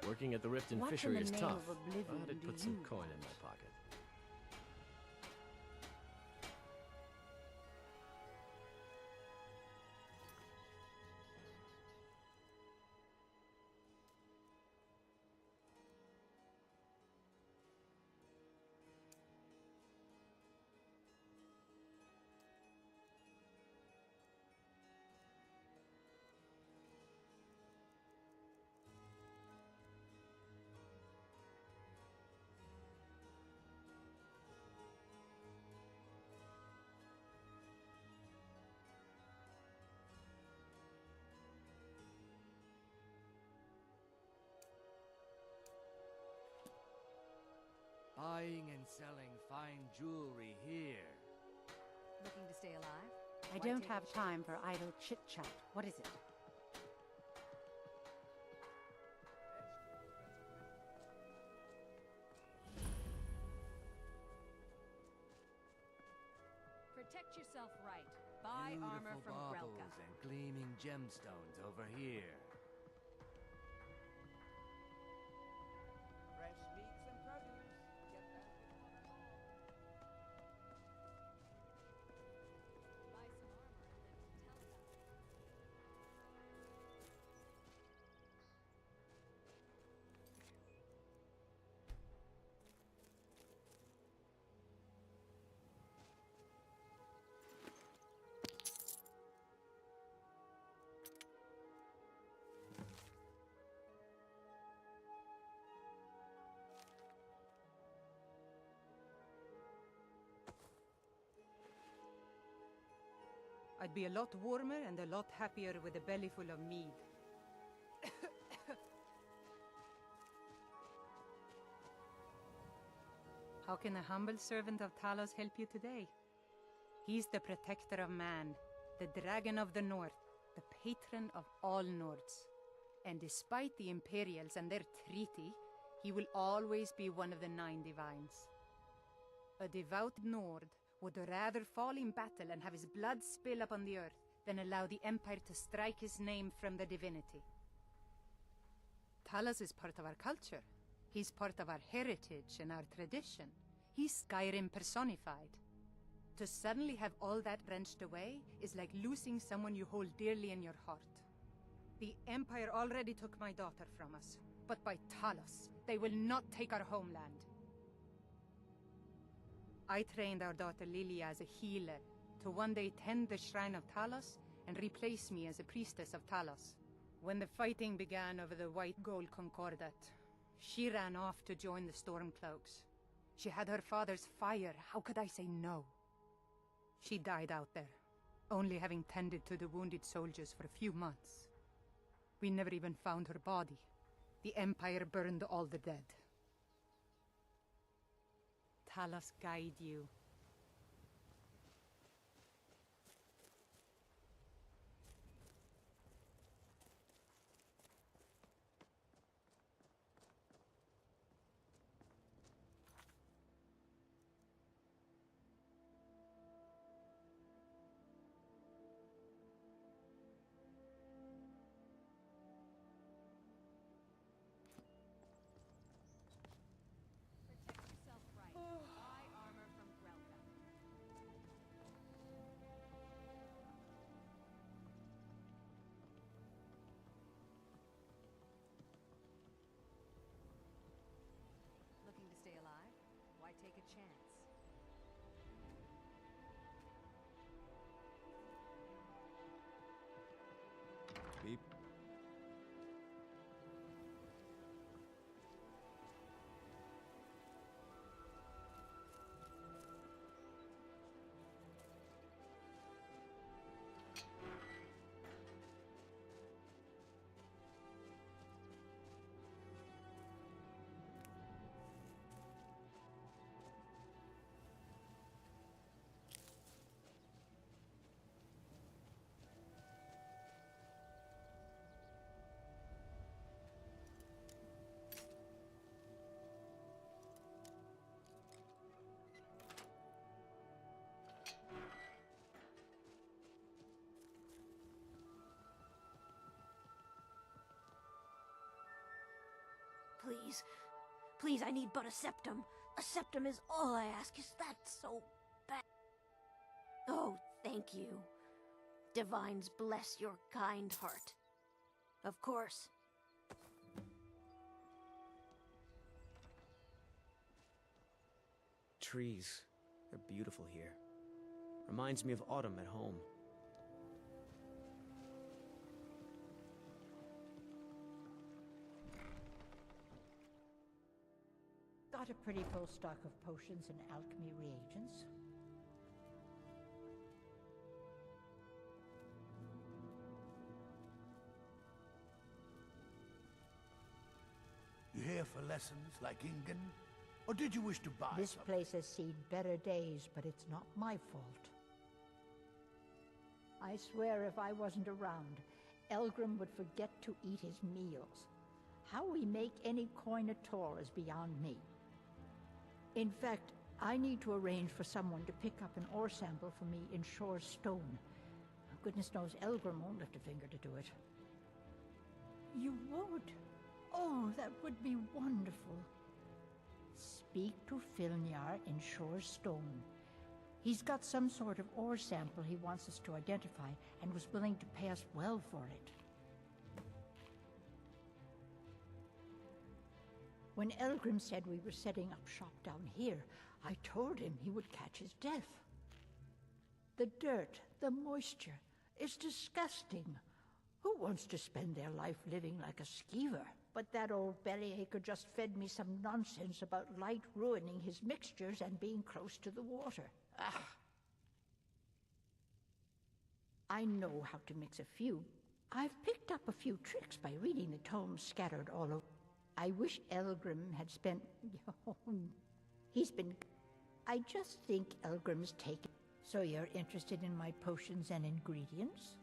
Speaker 12: Working at the Riften
Speaker 16: What
Speaker 12: Fishery
Speaker 16: in
Speaker 12: is
Speaker 16: the name
Speaker 12: tough.
Speaker 16: of oblivion
Speaker 12: But it
Speaker 16: do
Speaker 12: put some
Speaker 16: you
Speaker 12: coin in my pocket. Buying and selling fine jewelry here.
Speaker 9: Looking to stay alive?
Speaker 16: I
Speaker 9: Why
Speaker 16: don't
Speaker 9: take
Speaker 16: have
Speaker 9: a
Speaker 16: time for idle chit-chat. What is it?
Speaker 9: Protect yourself right. Buy armor
Speaker 17: Beautiful
Speaker 9: from
Speaker 17: baubles
Speaker 9: Grelka.
Speaker 17: and gleaming gemstones over here.
Speaker 1: Fresh meat
Speaker 4: I'd be a lot warmer and a lot happier with a belly full of mead. How can a humble servant of Talos help you today? He's the protector of man, the dragon of the north, the patron of all Nords. And despite the Imperials and their treaty, he will always be one of the 9 divines. A devout Nord would rather fall in battle and have his blood spill upon the earth than allow the Empire to strike his name from the divinity. Talos is part of our culture. He's part of our heritage and our tradition. He's Skyrim personified. To suddenly have all that wrenched away is like losing someone you hold dearly in your heart. The Empire already took my daughter from us, but by Talos, they will not take our homeland. I trained our daughter Lilia as a healer, to one day tend the shrine of Talos and replace me as a priestess of Talos. When the fighting began over the white gold concordat, she ran off to join the Stormcloaks. She had her father's fire, how could I say no? She died out there, only having tended to the wounded soldiers for a few months. We never even found her body. The Empire burned all the dead. Talos guide you.
Speaker 16: Take a chance.
Speaker 15: Beep.
Speaker 18: Please. Please, I need but a septum. A septum is all I ask. Is that so bad? Oh, thank you. Divines bless your kind heart. Of course.
Speaker 7: Trees. They're beautiful here. Reminds me of autumn at home.
Speaker 19: Got a pretty full stock of potions and alchemy reagents.
Speaker 20: You here for lessons like Ingen? Or did you wish to buy
Speaker 19: This
Speaker 20: something?
Speaker 19: place has seen better days, but it's not my fault. I swear if I wasn't around, Elgrim would forget to eat his meals. How we make any coin at all is beyond me. In fact, I need to arrange for someone to pick up an ore sample for me in Shore's stone. Goodness knows Elgrim won't lift a finger to do it. You would? Oh, that would be wonderful. Speak to Filnyar in Shore's stone. He's got some sort of ore sample he wants us to identify and was willing to pay us well for it. When Elgrim said we were setting up shop down here, I told him he would catch his death. The dirt, the moisture, is disgusting. Who wants to spend their life living like a skeever? But that old bellyacre just fed me some nonsense about light ruining his mixtures and being close to the water. Ah! I know how to mix a few. I've picked up a few tricks by reading the tomes scattered all over. I wish Elgrim had spent... He's been... I just think Elgrim's taken... So you're interested in my potions and ingredients?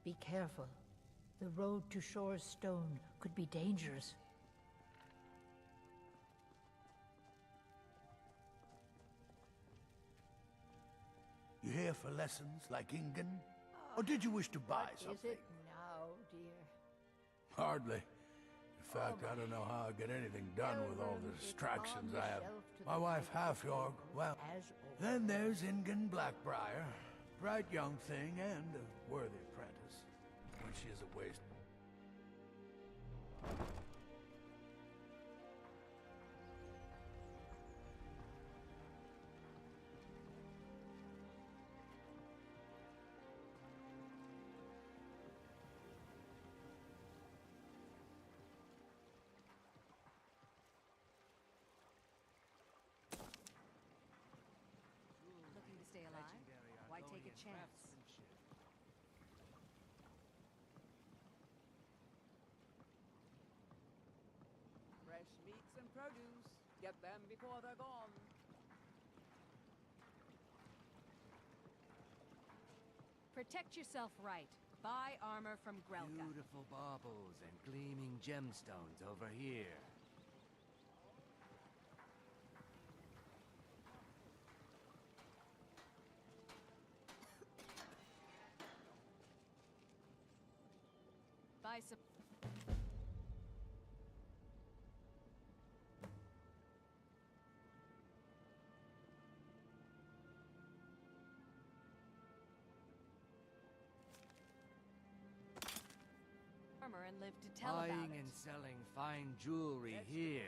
Speaker 19: Be careful. The road to Shore's Stone could be dangerous.
Speaker 20: You here for lessons like Ingen? Or did you wish to buy something?
Speaker 19: Is it now, dear?
Speaker 20: Hardly. In fact, I don't know how I get anything done with all the distractions I have. My wife Halfjorg, well, then there's Ingen Blackbriar. Bright young thing and a worthy apprentice. When she is a waste.
Speaker 16: Looking to stay alive? Why take a chance?
Speaker 1: Fresh meats and produce. Get them before they're gone.
Speaker 9: Protect yourself right. Buy armor from Grelka.
Speaker 17: Beautiful baubles and gleaming gemstones over here.
Speaker 9: Buy some... armor and live to tell about
Speaker 17: Buying
Speaker 9: it.
Speaker 17: and selling fine jewelry here.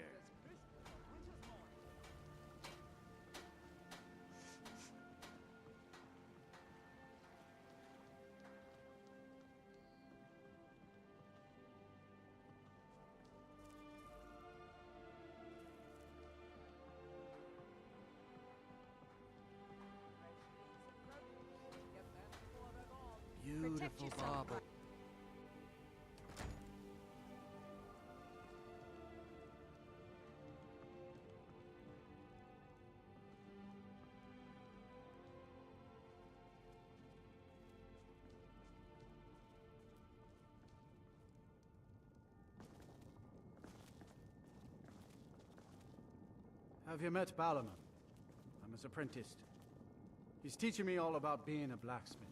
Speaker 17: Beautiful bauble.
Speaker 21: Have you met Balaman? I'm his apprentice. He's teaching me all about being a blacksmith.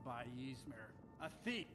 Speaker 21: By Ysmir, a thief!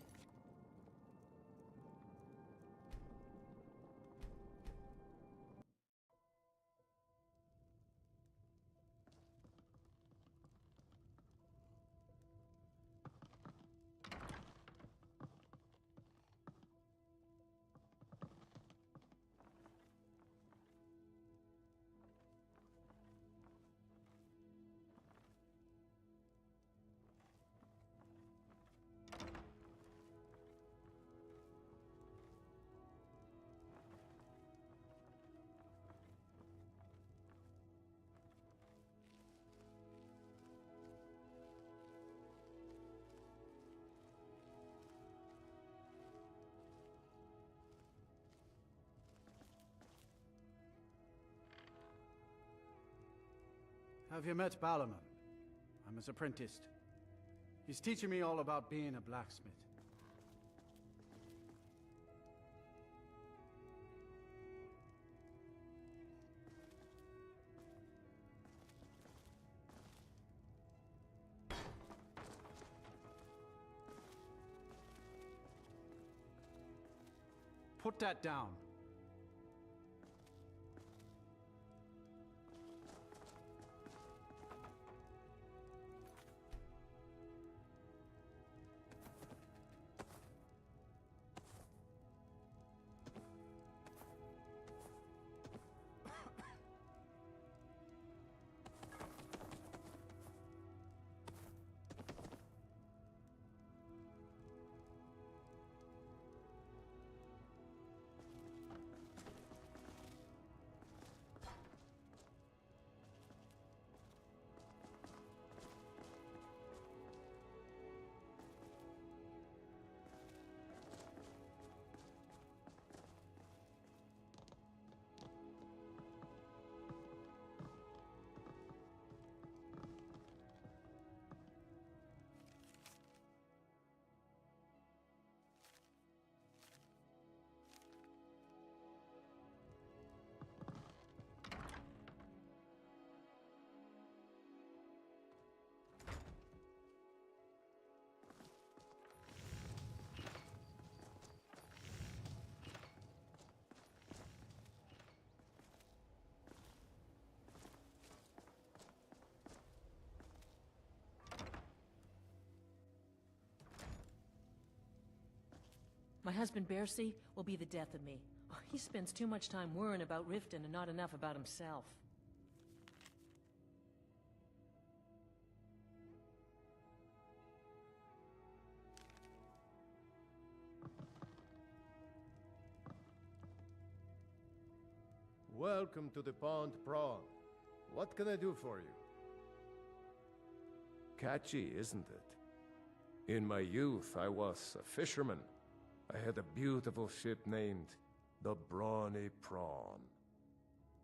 Speaker 21: Have you met Balaman? I'm his apprentice. He's teaching me all about being a blacksmith. Put that down.
Speaker 22: My husband Bercy will be the death of me. He spends too much time worrying about Riften and not enough about himself.
Speaker 5: Welcome to the Pond Prawn. What can I do for you? Catchy, isn't it? In my youth, I was a fisherman. I had a beautiful ship named the Brawny Prawn.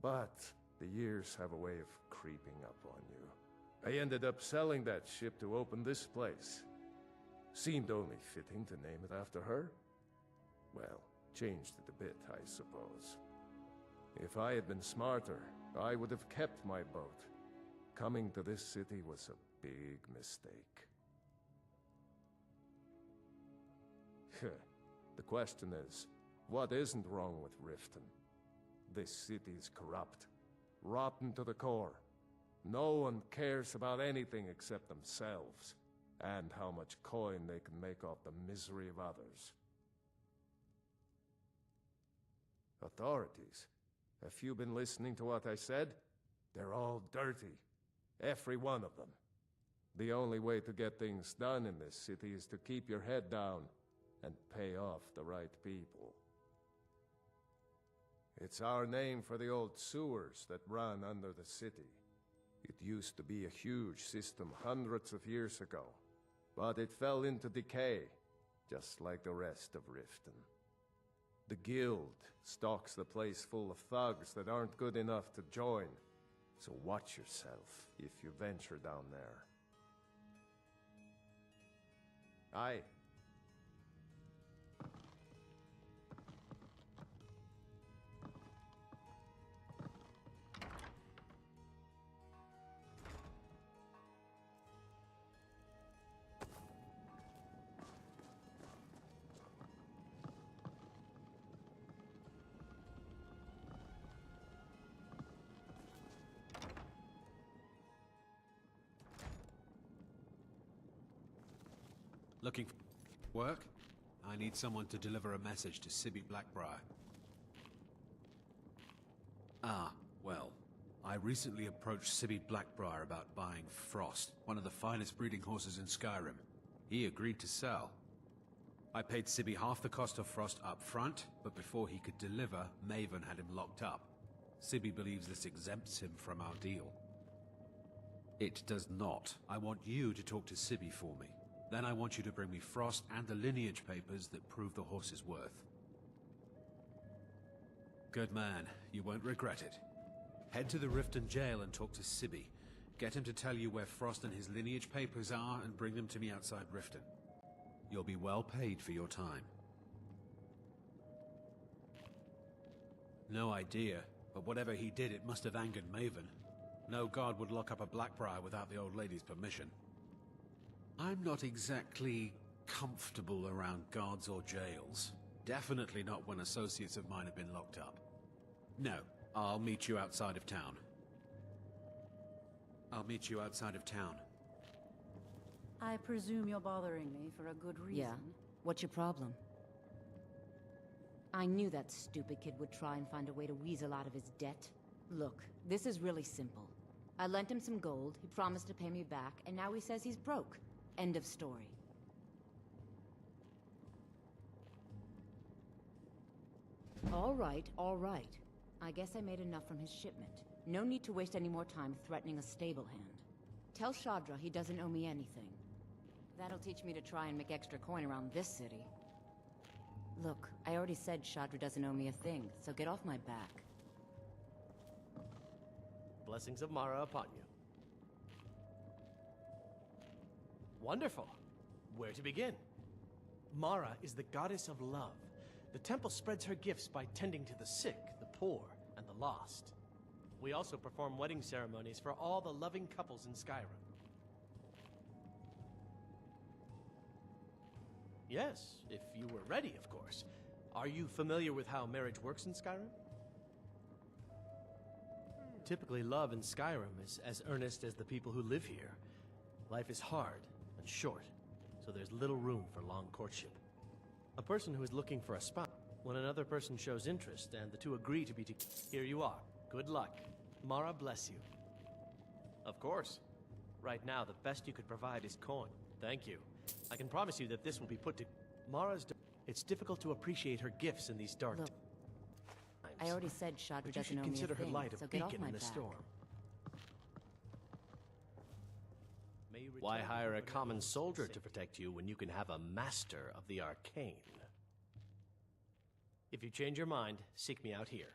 Speaker 5: But the years have a way of creeping up on you. I ended up selling that ship to open this place. Seemed only fitting to name it after her. Well, changed it a bit, I suppose. If I had been smarter, I would have kept my boat. Coming to this city was a big mistake. The question is, what isn't wrong with Riften? This city's corrupt, rotten to the core. No one cares about anything except themselves, and how much coin they can make off the misery of others. Authorities, have you been listening to what I said? They're all dirty, every one of them. The only way to get things done in this city is to keep your head down and pay off the right people. It's our name for the old sewers that run under the city. It used to be a huge system hundreds of years ago, but it fell into decay, just like the rest of Riften. The guild stocks the place full of thugs that aren't good enough to join. So watch yourself if you venture down there. Aye.
Speaker 2: Looking for work? I need someone to deliver a message to Sibby Blackbriar. Ah, well, I recently approached Sibby Blackbriar about buying Frost, one of the finest breeding horses in Skyrim. He agreed to sell. I paid Sibby half the cost of Frost up front, but before he could deliver, Maven had him locked up. Sibby believes this exempts him from our deal. It does not. I want you to talk to Sibby for me. Then I want you to bring me Frost and the lineage papers that prove the horse's worth. Good man. You won't regret it. Head to the Riften jail and talk to Sibby. Get him to tell you where Frost and his lineage papers are and bring them to me outside Riften. You'll be well paid for your time. No idea, but whatever he did, it must have angered Maven. No guard would lock up a Blackbriar without the old lady's permission. I'm not exactly comfortable around guards or jails. Definitely not when associates of mine have been locked up. No, I'll meet you outside of town. I'll meet you outside of town.
Speaker 16: I presume you're bothering me for a good reason.
Speaker 10: Yeah. What's your problem? I knew that stupid kid would try and find a way to weasel out of his debt. Look, this is really simple. I lent him some gold, he promised to pay me back, and now he says he's broke. End of story. All right, all right. I guess I made enough from his shipment. No need to waste any more time threatening a stable hand. Tell Shadra he doesn't owe me anything. That'll teach me to try and make extra coin around this city. Look, I already said Shadra doesn't owe me a thing, so get off my back.
Speaker 12: Blessings of Mara upon you. Wonderful. Where to begin? Mara is the goddess of love. The temple spreads her gifts by tending to the sick, the poor, and the lost. We also perform wedding ceremonies for all the loving couples in Skyrim. Yes, if you were ready, of course. Are you familiar with how marriage works in Skyrim? Typically, love in Skyrim is as earnest as the people who live here. Life is hard and short, so there's little room for long courtship. A person who is looking for a spouse, when another person shows interest and the two agree to be together, here you are. Good luck. Mara bless you. Of course. Right now, the best you could provide is coin. Thank you. I can promise you that this will be put to Mara's. It's difficult to appreciate her gifts in these dark times.
Speaker 10: I already said Shadra
Speaker 12: But you should
Speaker 10: doesn't owe me a
Speaker 12: consider her
Speaker 10: thing,
Speaker 12: light a
Speaker 10: so get off
Speaker 12: beacon
Speaker 10: my
Speaker 12: in the
Speaker 10: back.
Speaker 12: storm. Why hire a common soldier to protect you when you can have a master of the arcane? If you change your mind, seek me out here.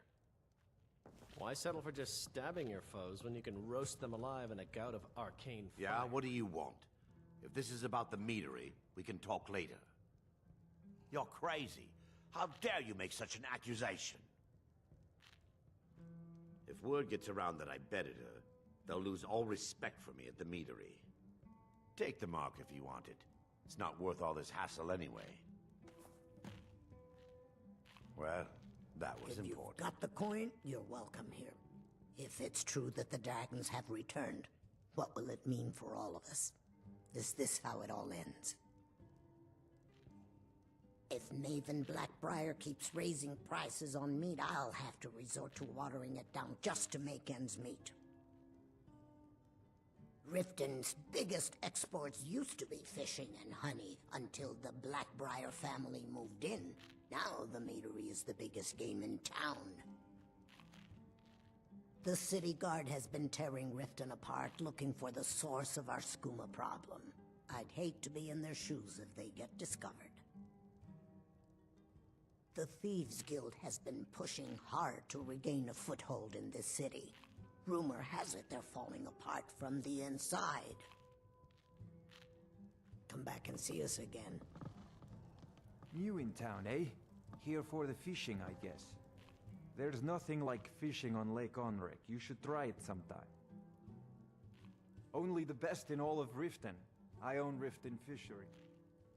Speaker 12: Why settle for just stabbing your foes when you can roast them alive in a gout of arcane fire?
Speaker 11: Yeah, what do you want? If this is about the meadery, we can talk later. You're crazy. How dare you make such an accusation? If word gets around that I bedded her, they'll lose all respect for me at the meadery. Take the mark if you want it. It's not worth all this hassle anyway. Well, that was
Speaker 13: If
Speaker 11: important.
Speaker 13: you've got the coin, you're welcome here. If it's true that the dragons have returned, what will it mean for all of us? Is this how it all ends? If Maven Blackbriar keeps raising prices on meat, I'll have to resort to watering it down just to make ends meet. Riften's biggest exports used to be fishing and honey until the Blackbriar family moved in. Now the meadery is the biggest game in town. The city guard has been tearing Riften apart, looking for the source of our skooma problem. I'd hate to be in their shoes if they get discovered. The Thieves Guild has been pushing hard to regain a foothold in this city. Rumor has it they're falling apart from the inside. Come back and see us again.
Speaker 3: New in town, eh? Here for the fishing, I guess. There's nothing like fishing on Lake Onrek. You should try it sometime. Only the best in all of Riften. I own Riften Fishery.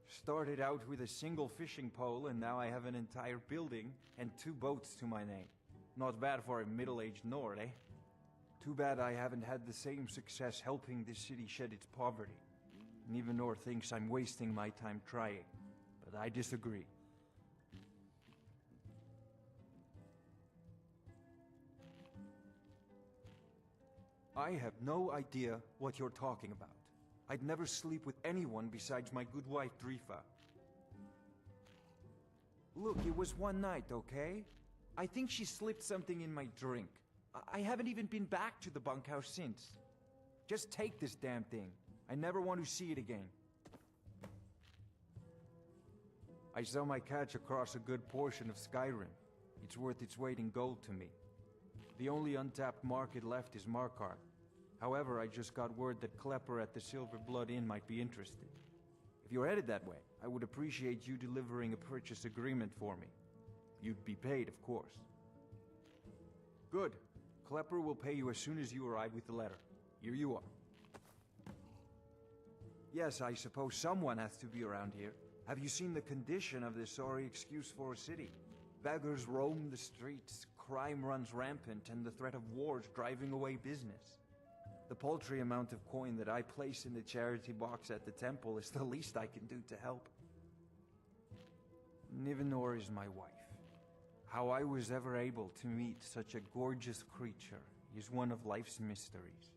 Speaker 3: Started out with a single fishing pole, and now I have an entire building and 2 boats to my name. Not bad for a middle-aged Nord, eh? Too bad I haven't had the same success helping this city shed its poverty. And even Nord thinks I'm wasting my time trying. But I disagree. I have no idea what you're talking about. I'd never sleep with anyone besides my good wife, Drifa. Look, it was one night, okay? I think she slipped something in my drink. I haven't even been back to the bunkhouse since. Just take this damn thing. I never want to see it again. I sell my catch across a good portion of Skyrim. It's worth its weight in gold to me. The only untapped market left is Markarth. However, I just got word that Klepper at the Silver Blood Inn might be interested. If you're headed that way, I would appreciate you delivering a purchase agreement for me. You'd be paid, of course. Good. Klepper will pay you as soon as you arrive with the letter. Here you are. Yes, I suppose someone has to be around here. Have you seen the condition of this sorry excuse for a city? Beggars roam the streets, crime runs rampant, and the threat of war's driving away business. The paltry amount of coin that I place in the charity box at the temple is the least I can do to help. Nivenor is my wife. How I was ever able to meet such a gorgeous creature is one of life's mysteries.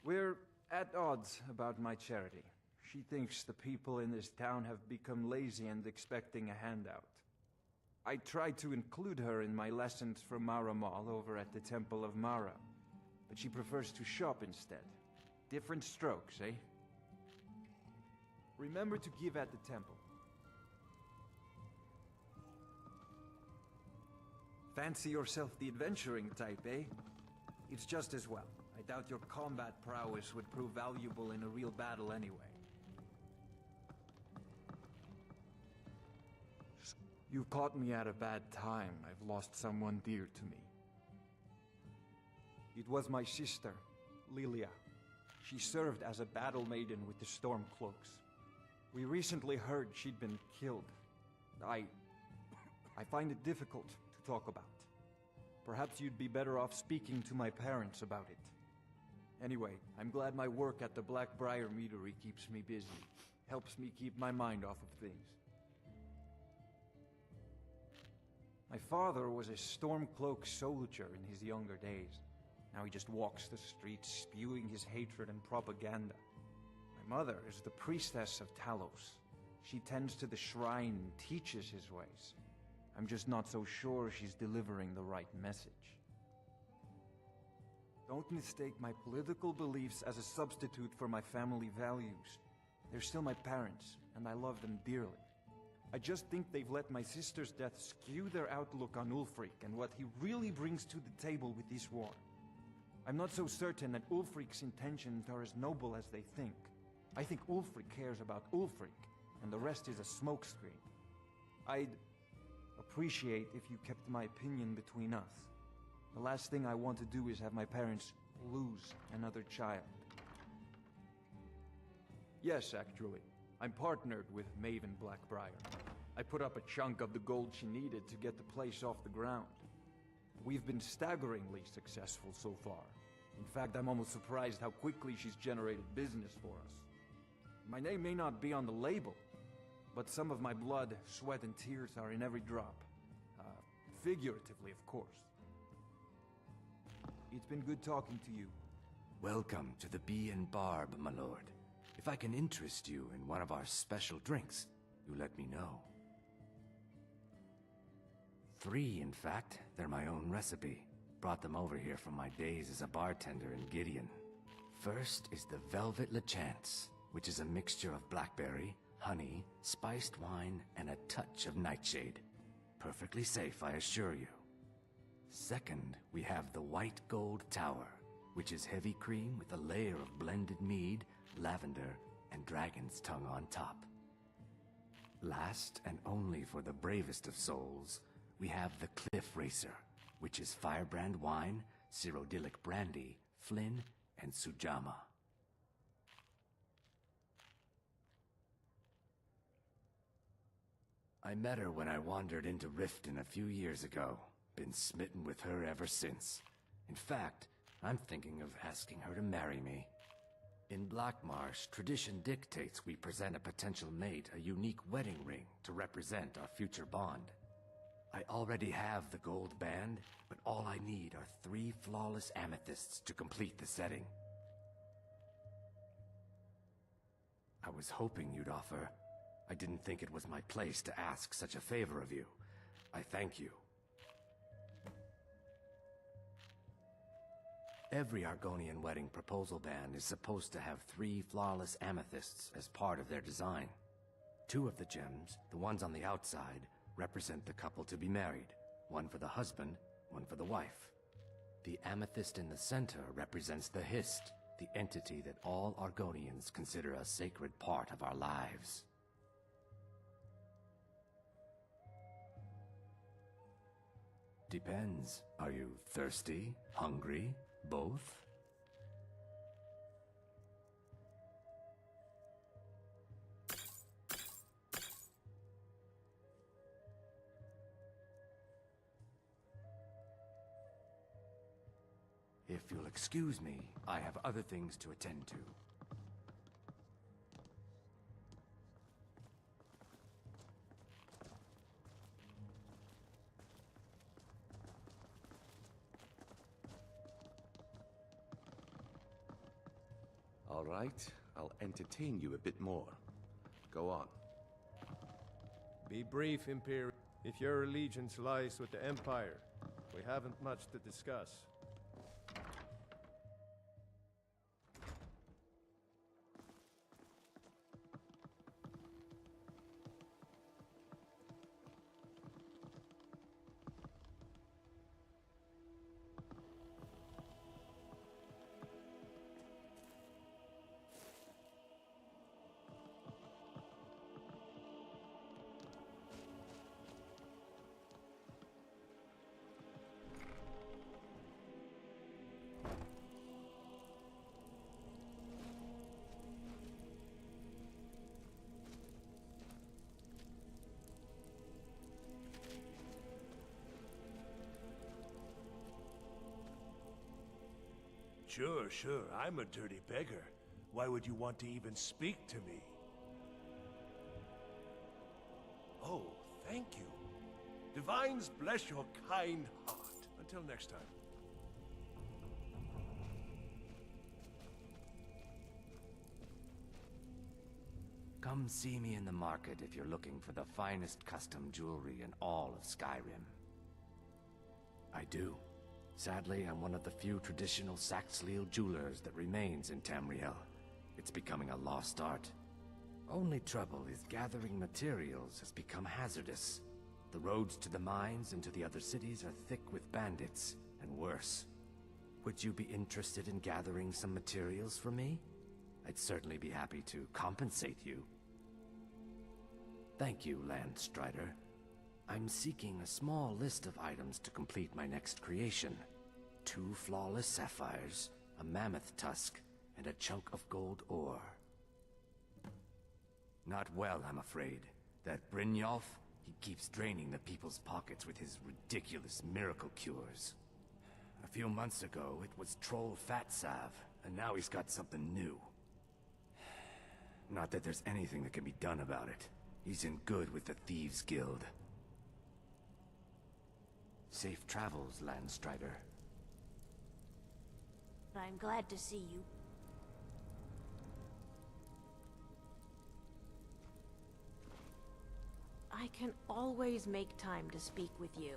Speaker 3: We're at odds about my charity. She thinks the people in this town have become lazy and expecting a handout. I tried to include her in my lessons from Maramal over at the Temple of Mara, but she prefers to shop instead. Different strokes, eh? Remember to give at the temple. Fancy yourself the adventuring type, eh? It's just as well. I doubt your combat prowess would prove valuable in a real battle anyway. You've caught me at a bad time. I've lost someone dear to me. It was my sister, Lilia. She served as a battle maiden with the Stormcloaks. We recently heard she'd been killed. I find it difficult to talk about. Perhaps you'd be better off speaking to my parents about it. Anyway, I'm glad my work at the Blackbriar Meadery keeps me busy. Helps me keep my mind off of things. My father was a Stormcloak soldier in his younger days. Now he just walks the streets spewing his hatred and propaganda. My mother is the priestess of Talos. She tends to the shrine and teaches his ways. I'm just not so sure she's delivering the right message. Don't mistake my political beliefs as a substitute for my family values. They're still my parents, and I love them dearly. I just think they've let my sister's death skew their outlook on Ulfric and what he really brings to the table with this war. I'm not so certain that Ulfric's intentions are as noble as they think. I think Ulfric cares about Ulfric, and the rest is a smokescreen. I'd appreciate if you kept my opinion between us. The last thing I want to do is have my parents lose another child. Yes, actually. I'm partnered with Maven Blackbriar. I put up a chunk of the gold she needed to get the place off the ground. We've been staggeringly successful so far. In fact, I'm almost surprised how quickly she's generated business for us. My name may not be on the label, but some of my blood, sweat, and tears are in every drop. Figuratively, of course. It's been good talking to you.
Speaker 17: Welcome to the Bee and Barb, my lord. If I can interest you in one of our special drinks, you let me know. 3, in fact. They're my own recipe. Brought them over here from my days as a bartender in Gideon. First is the Velvet LeChance, which is a mixture of blackberry, honey, spiced wine, and a touch of nightshade. Perfectly safe, I assure you. Second, we have the White Gold Tower, which is heavy cream with a layer of blended mead, lavender, and dragon's tongue on top. Last, and only for the bravest of souls, we have the Cliff Racer, which is firebrand wine, cyrodiilic brandy, Flynn, and Sujamma. I met her when I wandered into Riften a few years ago. Been smitten with her ever since. In fact, I'm thinking of asking her to marry me. In Blackmarsh, tradition dictates we present a potential mate a unique wedding ring to represent our future bond. I already have the gold band, but all I need are 3 flawless amethysts to complete the setting. I was hoping you'd offer. I didn't think it was my place to ask such a favor of you. I thank you. Every Argonian wedding proposal band is supposed to have 3 flawless amethysts as part of their design. 2 of the gems, the ones on the outside, represent the couple to be married. 1 for the husband, 1 for the wife. The amethyst in the center represents the Hist, the entity that all Argonians consider a sacred part of our lives. Depends. Are you thirsty? Hungry? Both? If you'll excuse me, I have other things to attend to.
Speaker 15: All right, I'll entertain you a bit more. Go on.
Speaker 5: Be brief, Imperial. If your allegiance lies with the Empire, we haven't much to discuss.
Speaker 6: Sure, I'm a dirty beggar. Why would you want to even speak to me? Oh, thank you. Divines bless your kind heart. Until next time.
Speaker 17: Come see me in the market if you're looking for the finest custom jewelry in all of Skyrim. I do. Sadly, I'm one of the few traditional Saxhleel jewelers that remains in Tamriel. It's becoming a lost art. Only trouble is gathering materials has become hazardous. The roads to the mines and to the other cities are thick with bandits, and worse. Would you be interested in gathering some materials for me? I'd certainly be happy to compensate you. Thank you, Landstrider. I'm seeking a small list of items to complete my next creation. 2 flawless sapphires, a mammoth tusk, and a chunk of gold ore. Not well, I'm afraid. That Brynjolf, he keeps draining the people's pockets with his ridiculous miracle cures. A few months ago, it was Troll Fatsav, and now he's got something new. Not that there's anything that can be done about it. He's in good with the Thieves Guild. Safe travels, Landstrider.
Speaker 18: I'm glad to see you. I can always make time to speak with you.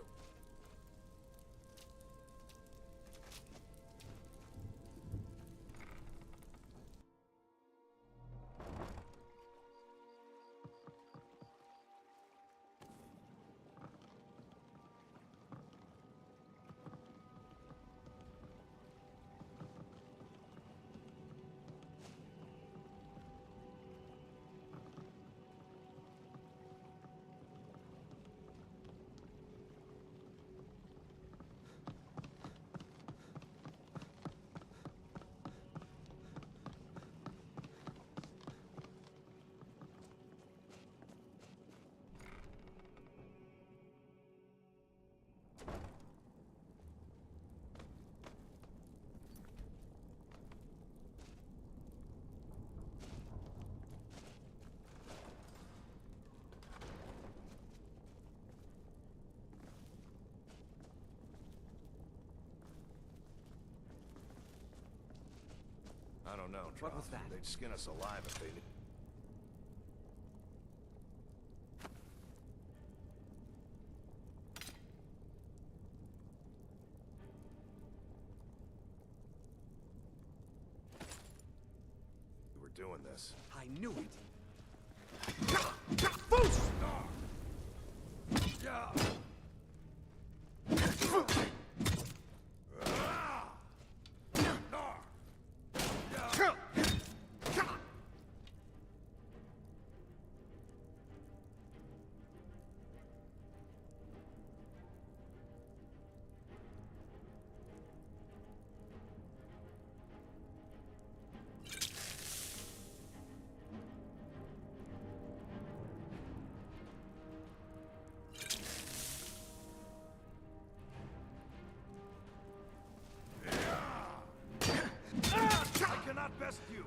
Speaker 6: known,
Speaker 12: What
Speaker 6: Troth.
Speaker 12: was that?
Speaker 6: They'd skin us alive if they knew. We were doing this.
Speaker 8: I knew it.
Speaker 6: I cannot best you.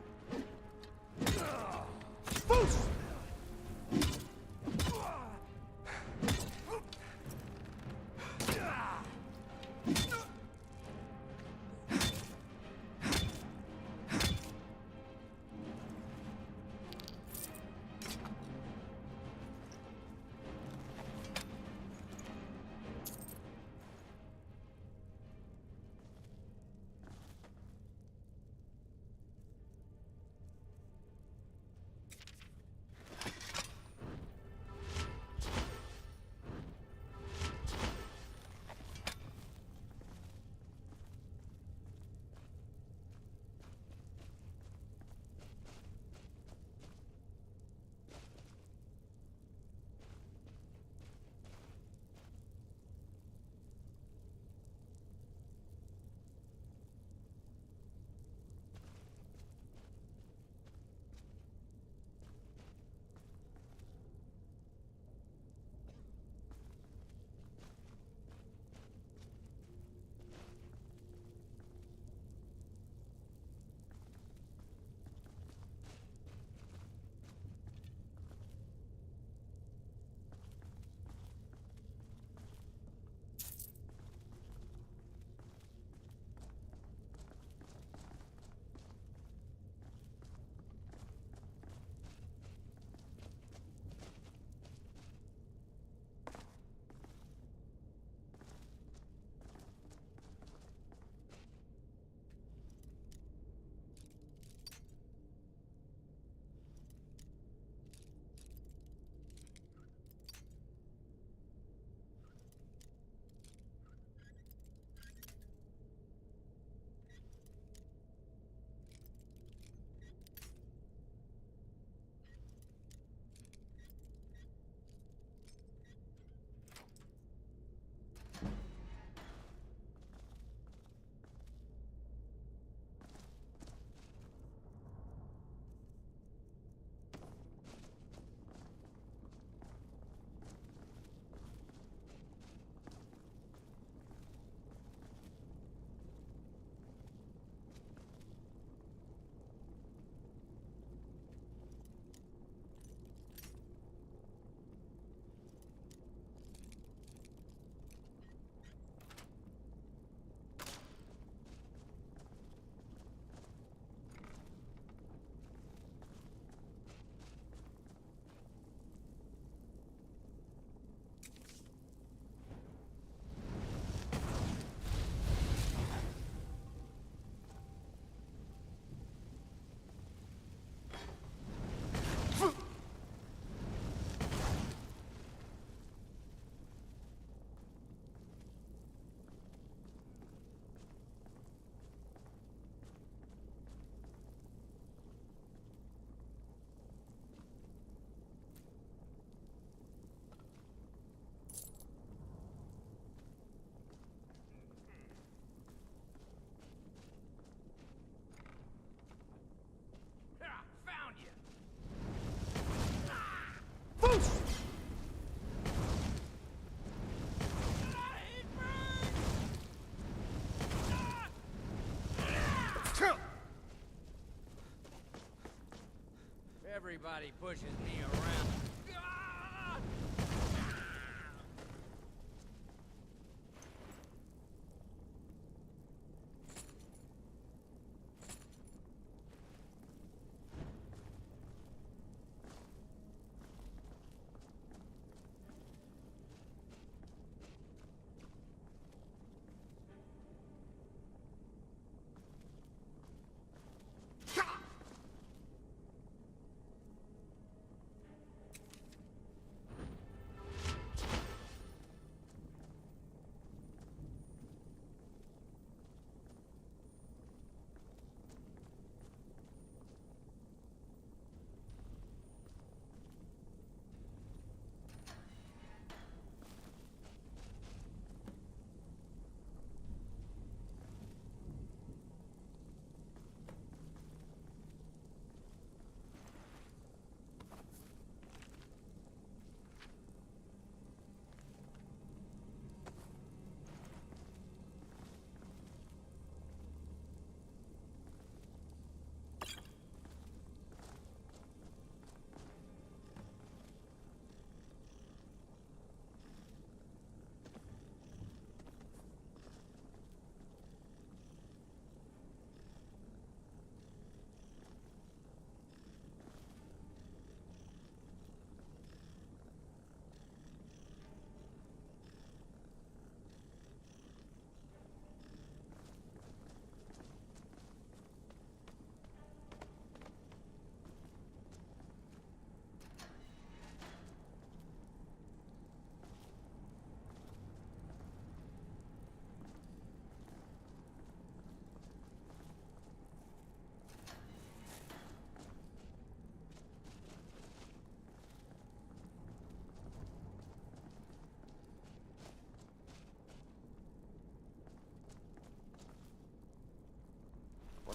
Speaker 14: Everybody pushes me around.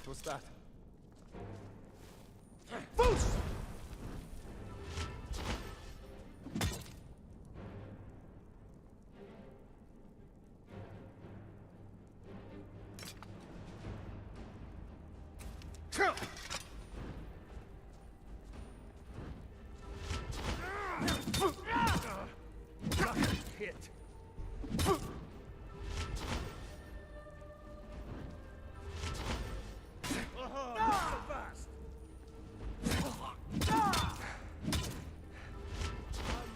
Speaker 5: What was that?
Speaker 6: Foos! Hit.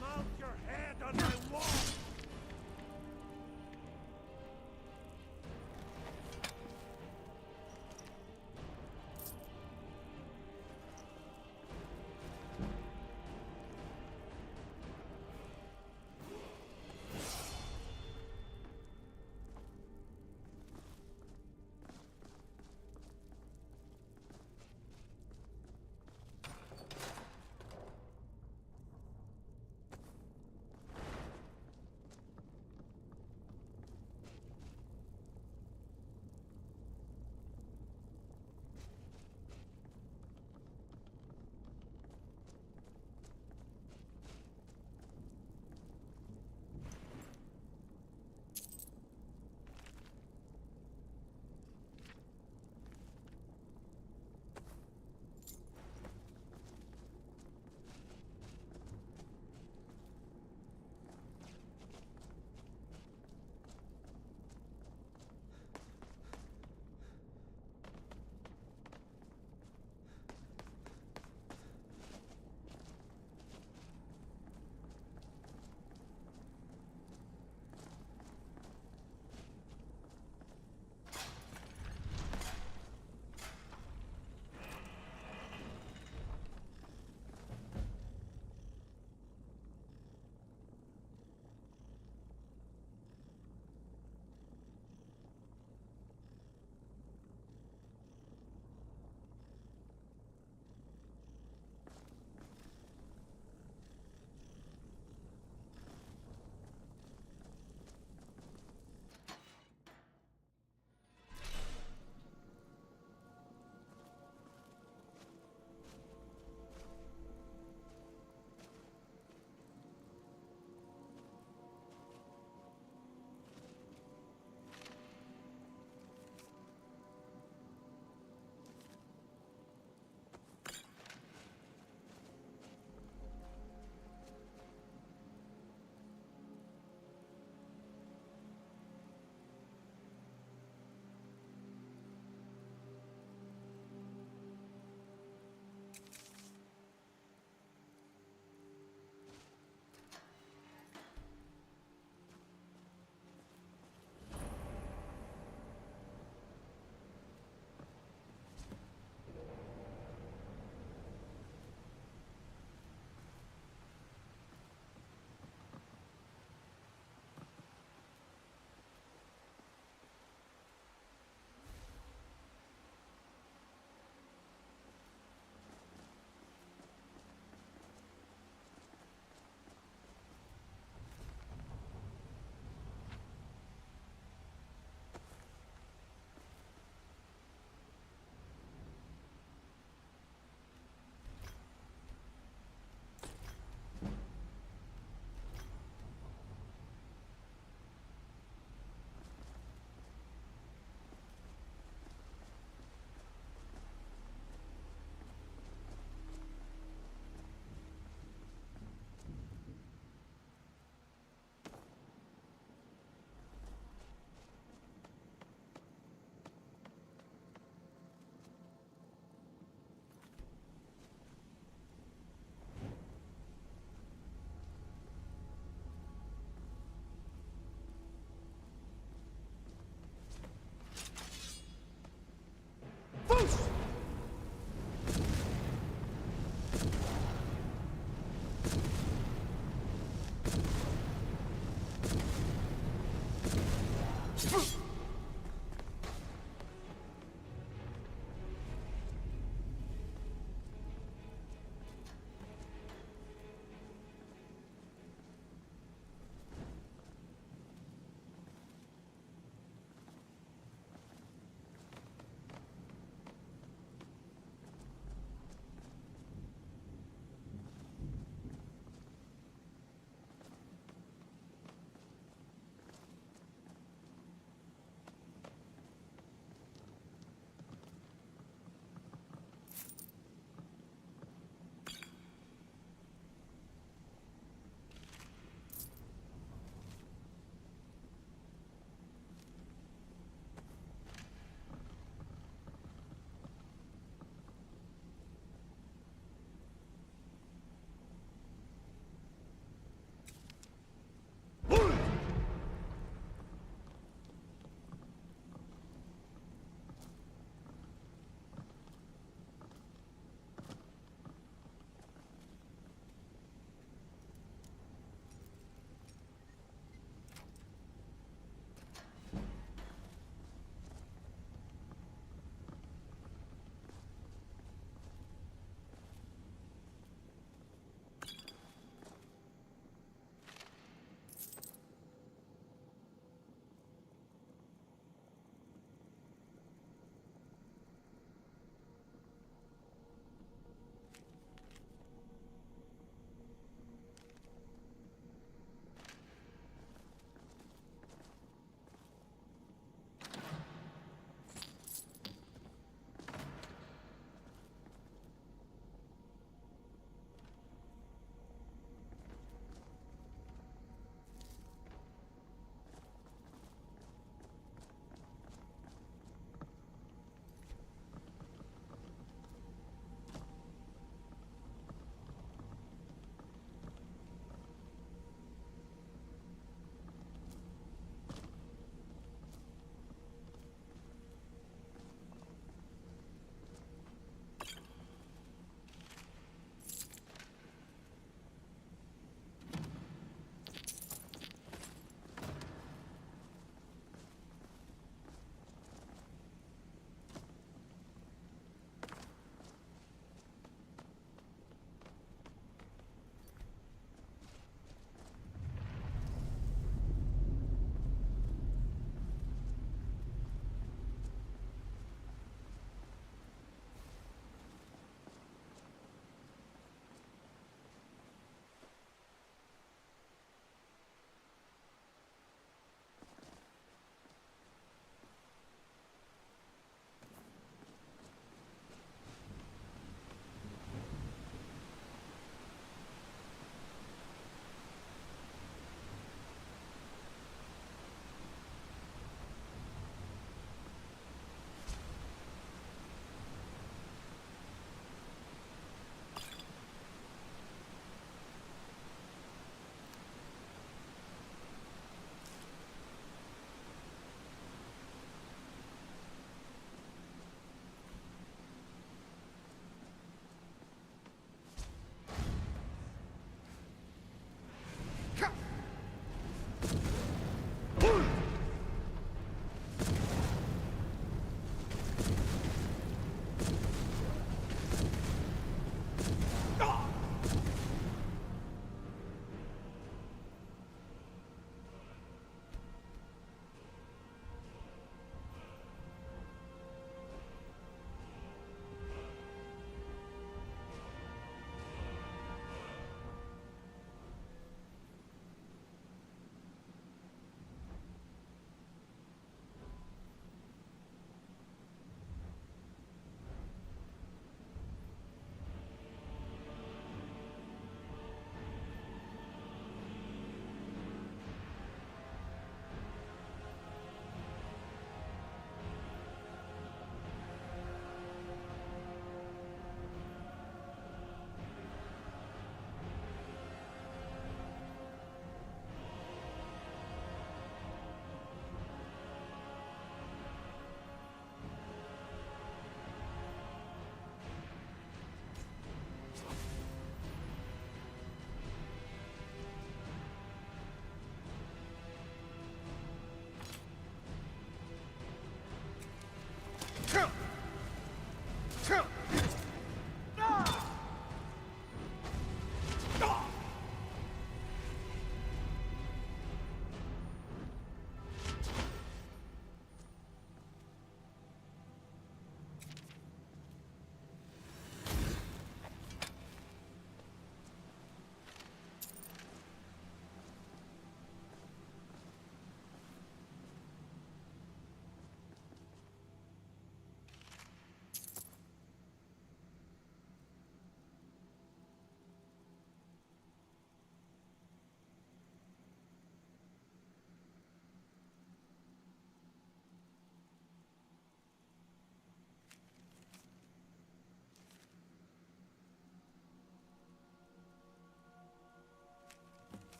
Speaker 6: Mount your head on my wall.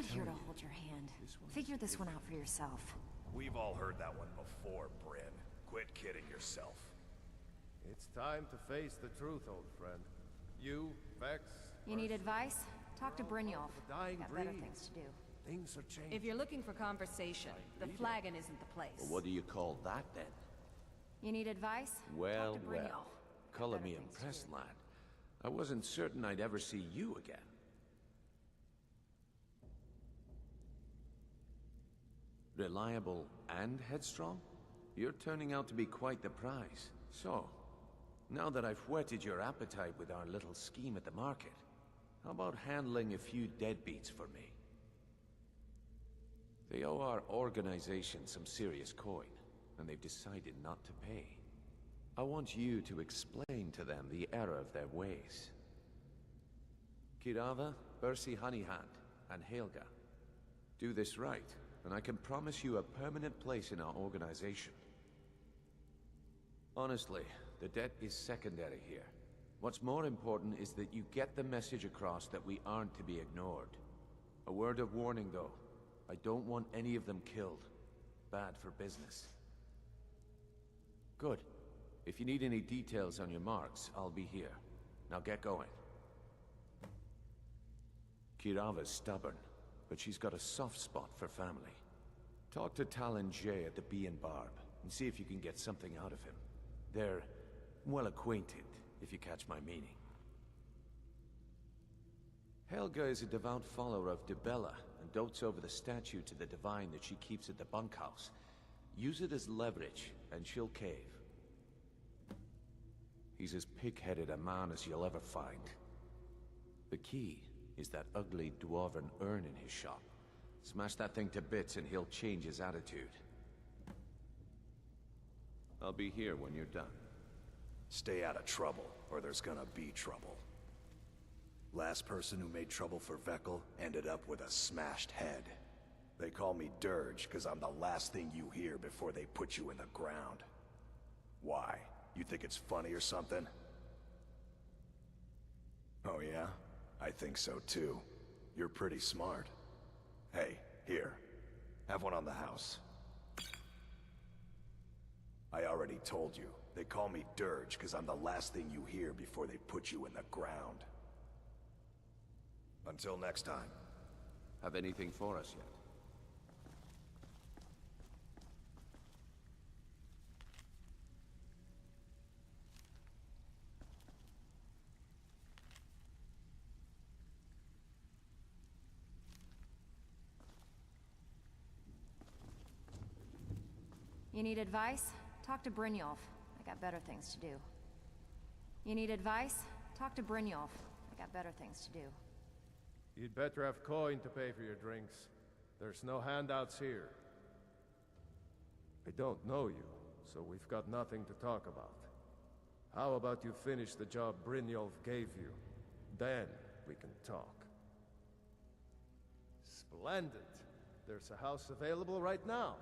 Speaker 18: not here to hold your hand. Figure this one out for yourself.
Speaker 6: We've all heard that one before, Bryn. Quit kidding yourself.
Speaker 5: It's time to face the truth, old friend. You, Vex...
Speaker 18: You need advice? Talk to Brynjolf. Got better
Speaker 5: breed.
Speaker 18: things to do.
Speaker 5: Things are changing.
Speaker 9: If you're looking for conversation, the flagon isn't the place.
Speaker 15: Well, what do you call that, then?
Speaker 18: You need advice?
Speaker 15: Well,
Speaker 18: Talk to Brynjolf.
Speaker 15: well. Color me impressed, lad. I wasn't certain I'd ever see you again. Reliable and headstrong? You're turning out to be quite the prize. So, now that I've whetted your appetite with our little scheme at the market, how about handling a few deadbeats for me? They owe our organization some serious coin, and they've decided not to pay. I want you to explain to them the error of their ways. Kirava, Bersi Honeyhand, and Helga. Do this right, and I can promise you a permanent place in our organization. Honestly, the debt is secondary here. What's more important is that you get the message across that we aren't to be ignored. A word of warning, though. I don't want any of them killed. Bad for business. Good. If you need any details on your marks, I'll be here. Now get going. Kirava's stubborn, but she's got a soft spot for family. Talk to Talon Jay at the Bee and Barb, and see if you can get something out of him. They're well acquainted, if you catch my meaning. Helga is a devout follower of Dibella, and dotes over the statue to the divine that she keeps at the bunkhouse. Use it as leverage, and she'll cave. He's as pig-headed a man as you'll ever find. The key is that ugly dwarven urn in his shop. Smash that thing to bits and he'll change his attitude. I'll be here when you're done.
Speaker 6: Stay out of trouble, or there's gonna be trouble. Last person who made trouble for Vekel ended up with a smashed head. They call me Dirge because I'm the last thing you hear before they put you in the ground. Why? You think it's funny or something? Oh yeah? I think so too. You're pretty smart. Hey, here. Have one on the house. I already told you. They call me Dirge because I'm the last thing you hear before they put you in the ground. Until next time.
Speaker 15: Have anything for us yet?
Speaker 18: You need advice? Talk to Brynjolf. I got better things to do. You need advice? Talk to Brynjolf. I got better things to do.
Speaker 5: You'd better have coin to pay for your drinks. There's no handouts here. I don't know you, so we've got nothing to talk about. How about you finish the job Brynjolf gave you? Then we can talk. Splendid. There's a house available right now.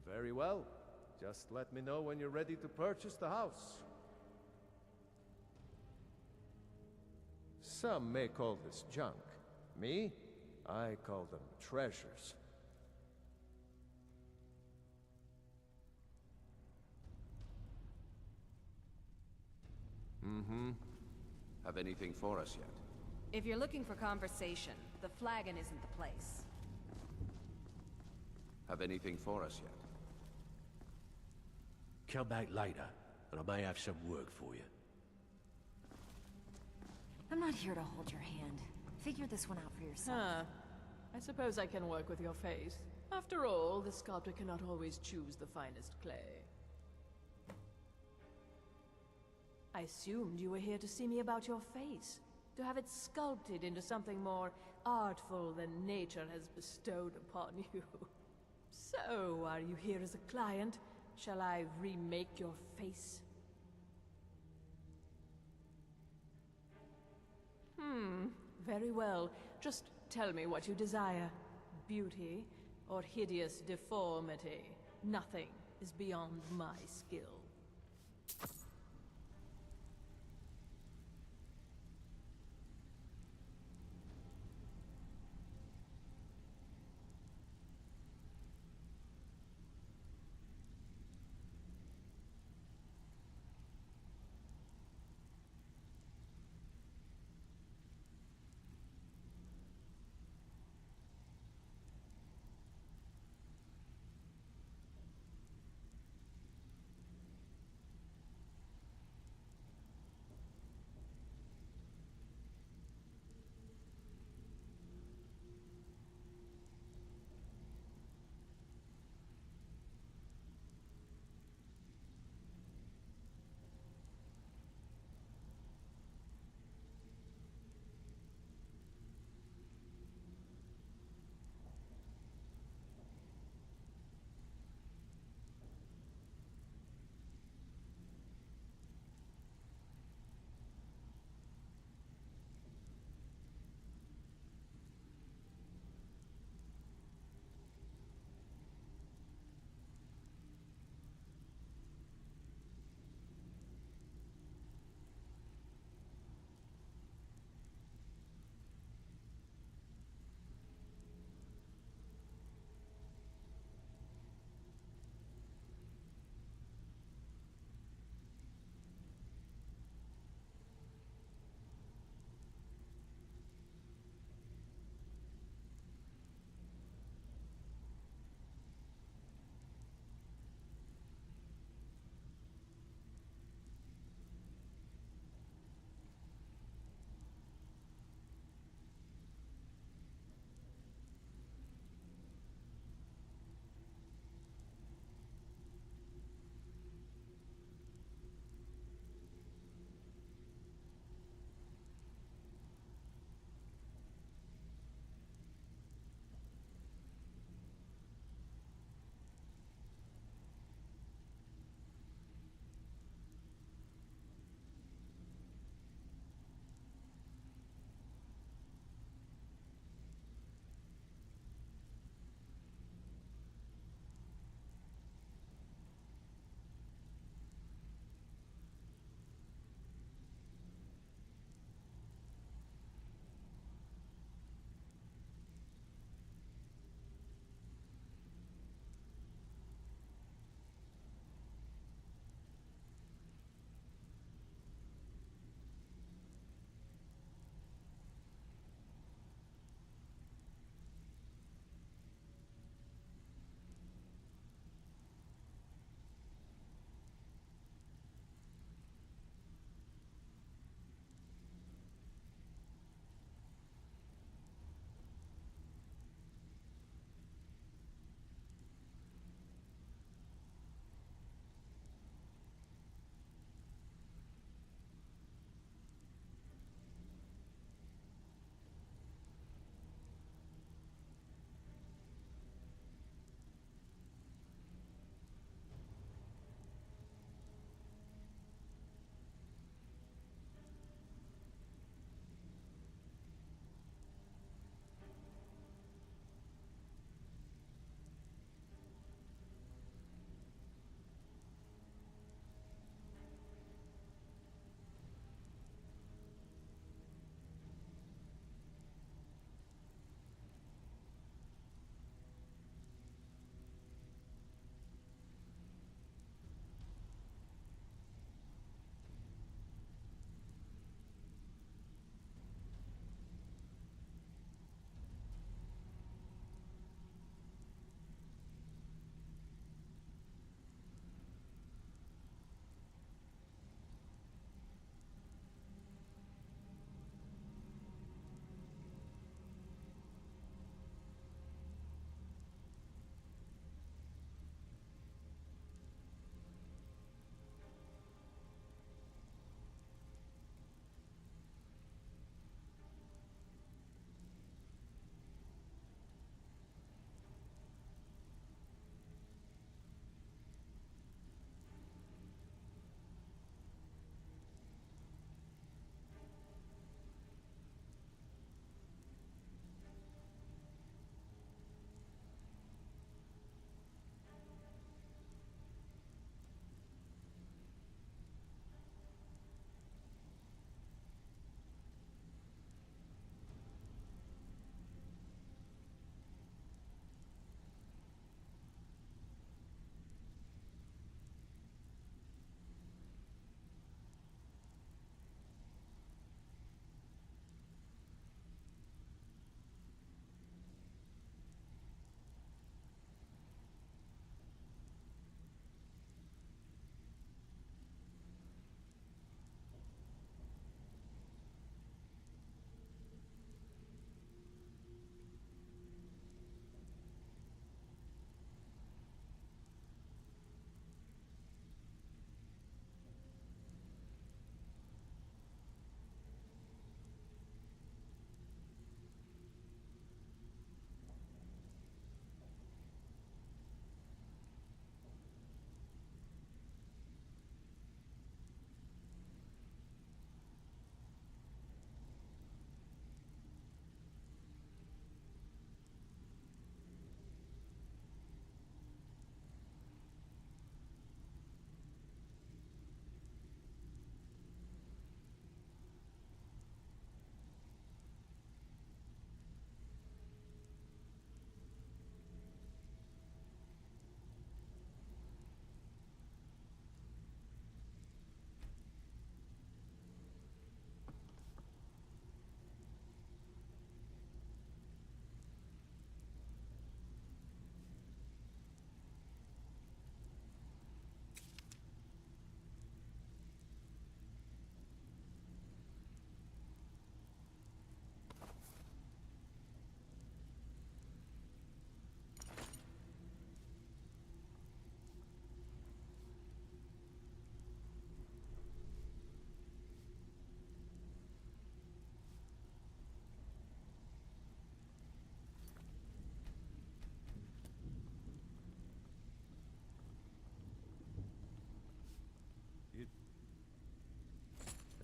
Speaker 5: Very well. Just let me know when you're ready to purchase the house. Some may call this junk. Me? I call them treasures.
Speaker 15: Mm-hmm. Have anything for us yet?
Speaker 9: If you're looking for conversation, the flagon isn't the place.
Speaker 15: Have anything for us yet?
Speaker 4: Come back later, and I may have some work for you.
Speaker 18: I'm not here to hold your hand. Figure this one out for yourself.
Speaker 22: I suppose I can work with your face. After all, the sculptor cannot always choose the finest clay. I assumed you were here to see me about your face. To have it sculpted into something more artful than nature has bestowed upon you. So, are you here as a client? Shall I remake your face? Very well. Just tell me what you desire. Beauty or hideous deformity. Nothing is beyond my skill.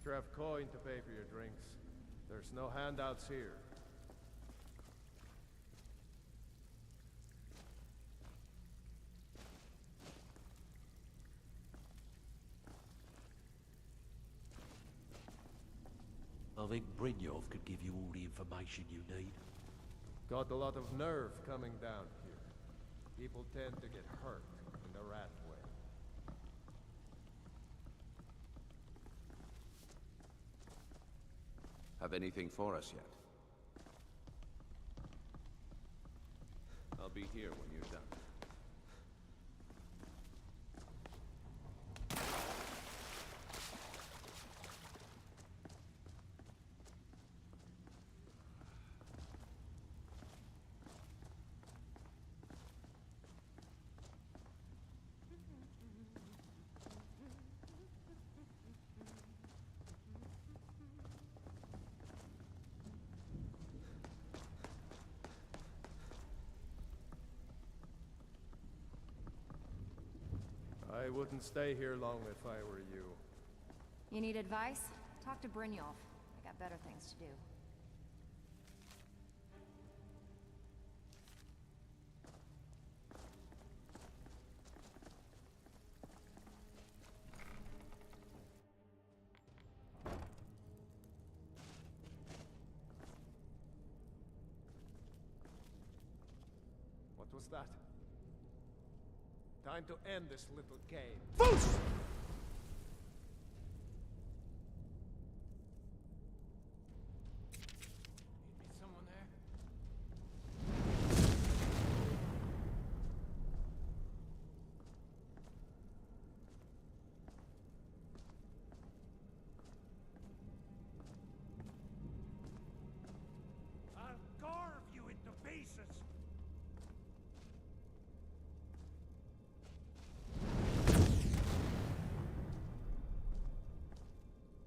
Speaker 5: Better have coin to pay for your drinks. There's no handouts here.
Speaker 4: I think Brynjolf could give you all the information you need.
Speaker 5: Got a lot of nerve coming down here. People tend to get hurt in the rat way.
Speaker 15: Have anything for us yet? I'll be here when you're done.
Speaker 5: I wouldn't stay here long if I were you.
Speaker 7: You need advice? Talk to Brynjolf. I got better things to do.
Speaker 5: What was that? Time to end this little game.
Speaker 20: Foos!
Speaker 21: Need someone there?
Speaker 20: I'll carve you into pieces!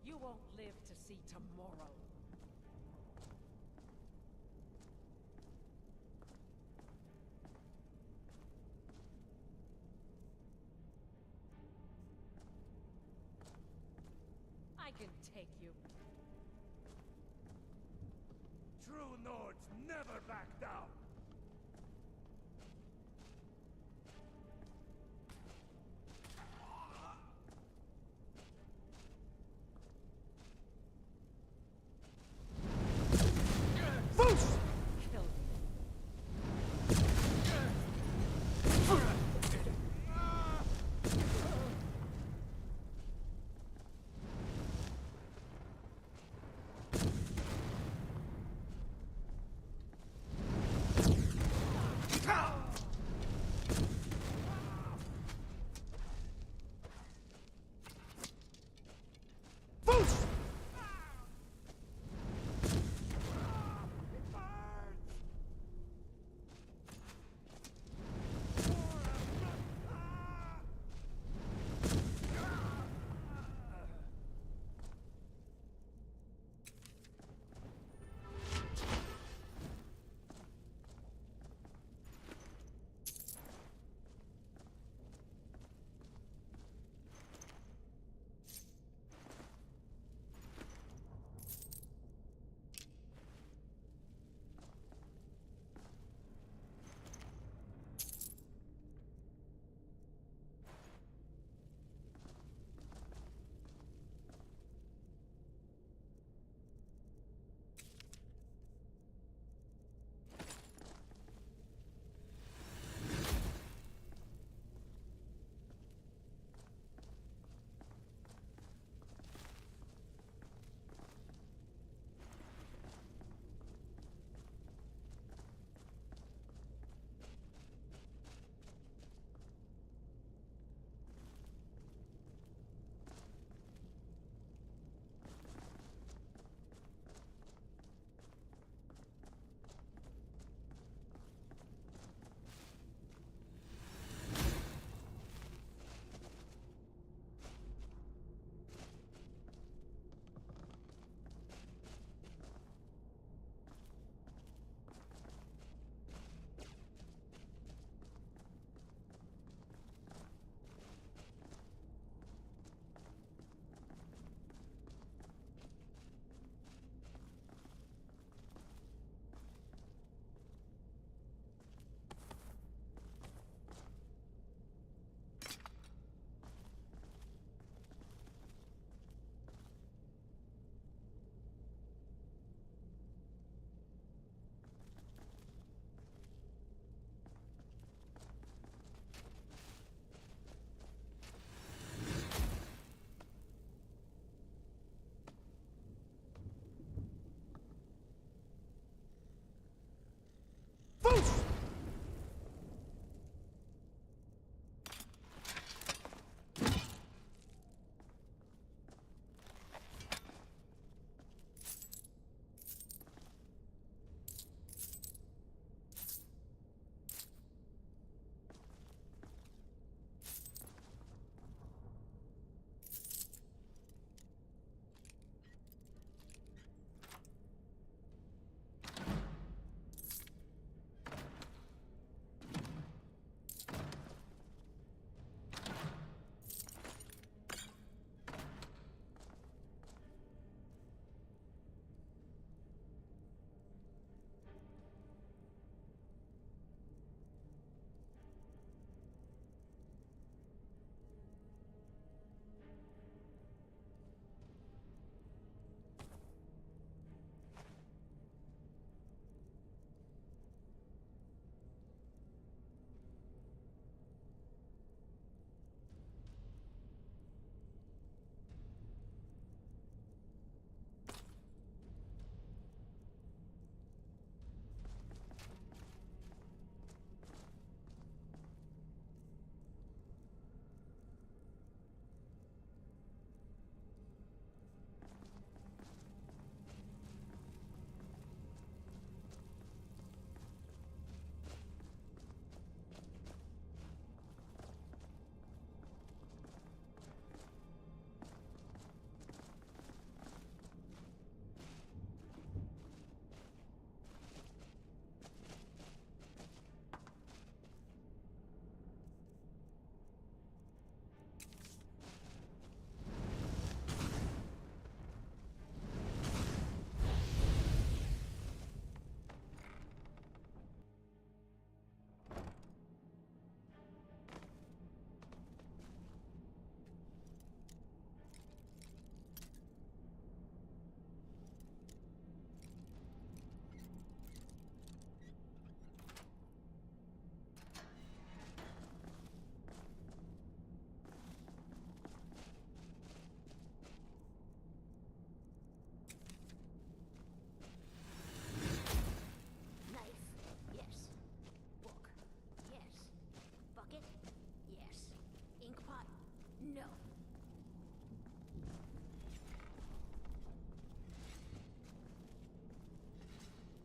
Speaker 16: You won't live to see tomorrow. I can take you.
Speaker 20: True Nords never back down!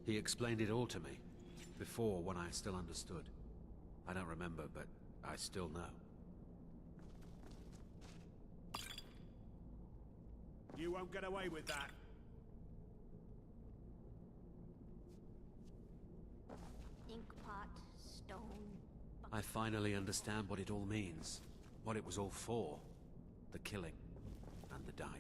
Speaker 2: He explained it all to me. Before, when I still understood. I don't remember, but I still know.
Speaker 8: You won't get away with that.
Speaker 18: Inkpot, stone...
Speaker 2: I finally understand what it all means. What it was all for. The killing. And the dying.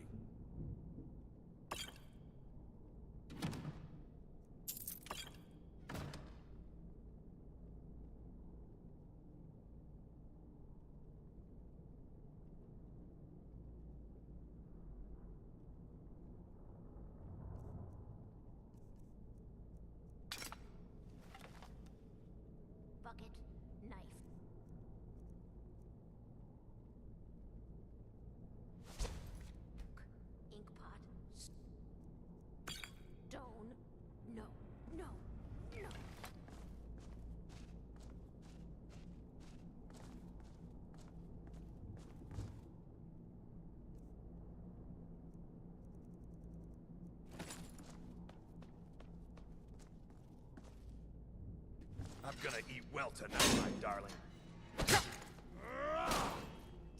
Speaker 18: Bucket, knife. Inkpot. Stone. No, no, no.
Speaker 6: I'm gonna eat well tonight, my darling.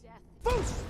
Speaker 18: Death.
Speaker 6: Foos!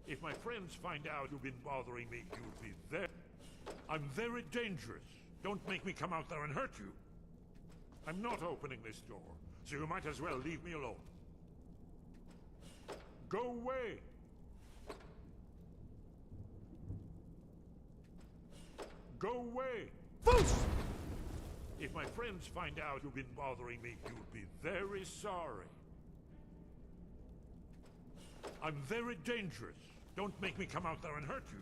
Speaker 8: If my friends find out you've been bothering me, you'll be there. I'm very dangerous. Don't make me come out there and hurt you. I'm not opening this door, so you might as well leave me alone. Go away! Go away! Foos! If my friends find out you've been bothering me, you'll be very sorry. I'm very dangerous. Don't make me come out there and hurt you.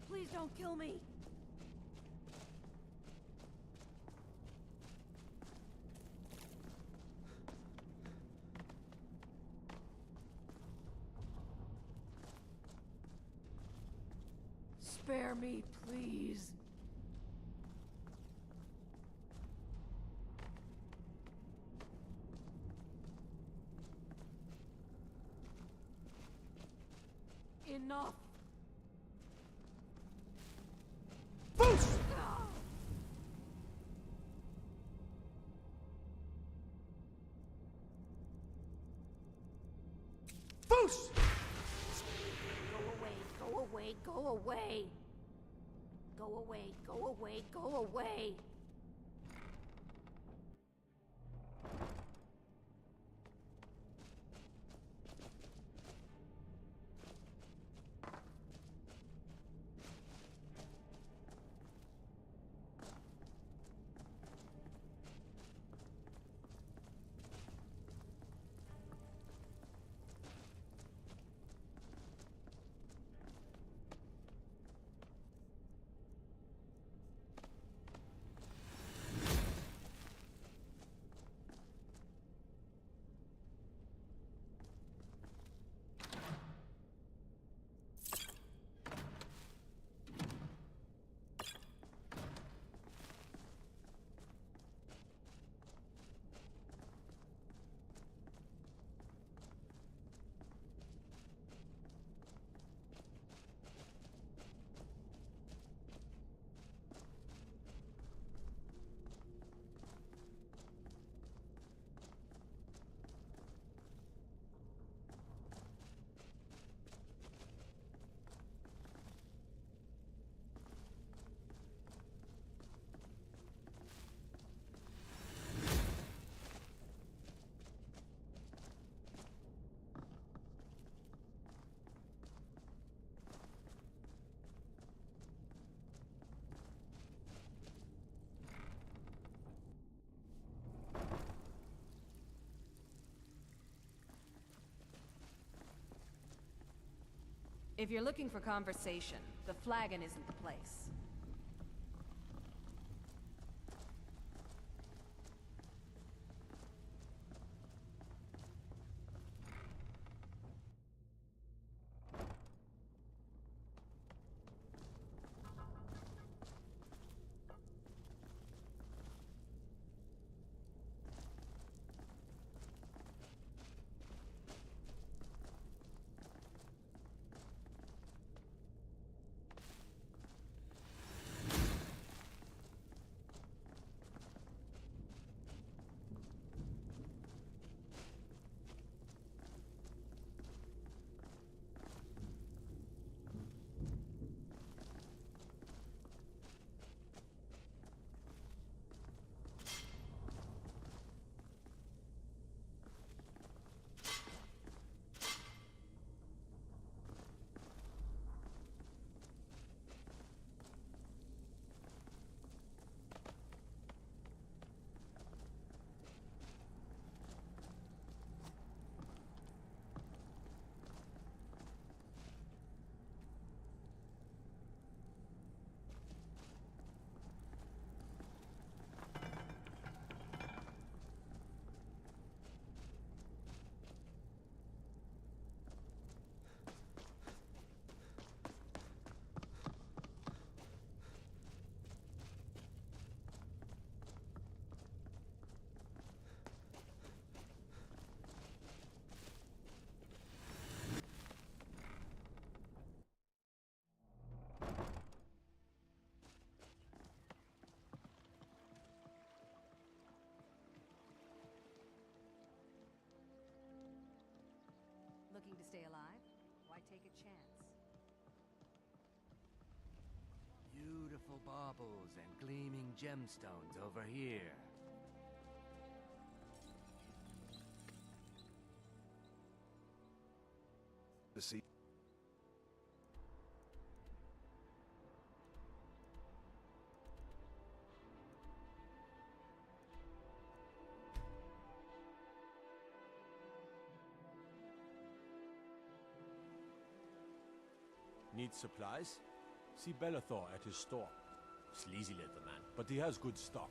Speaker 18: Please don't kill me. Spare me, please. Enough.
Speaker 6: Foos! Foos!
Speaker 18: Go away, go away. Go away, go away, go away.
Speaker 9: If you're looking for conversation, the flagon isn't the place.
Speaker 7: Looking to stay alive? Why take a chance?
Speaker 17: Beautiful baubles and gleaming gemstones over here.
Speaker 6: To see.
Speaker 1: Need supplies? See Bellathor at his store. Sleazy little man, but he has good stock.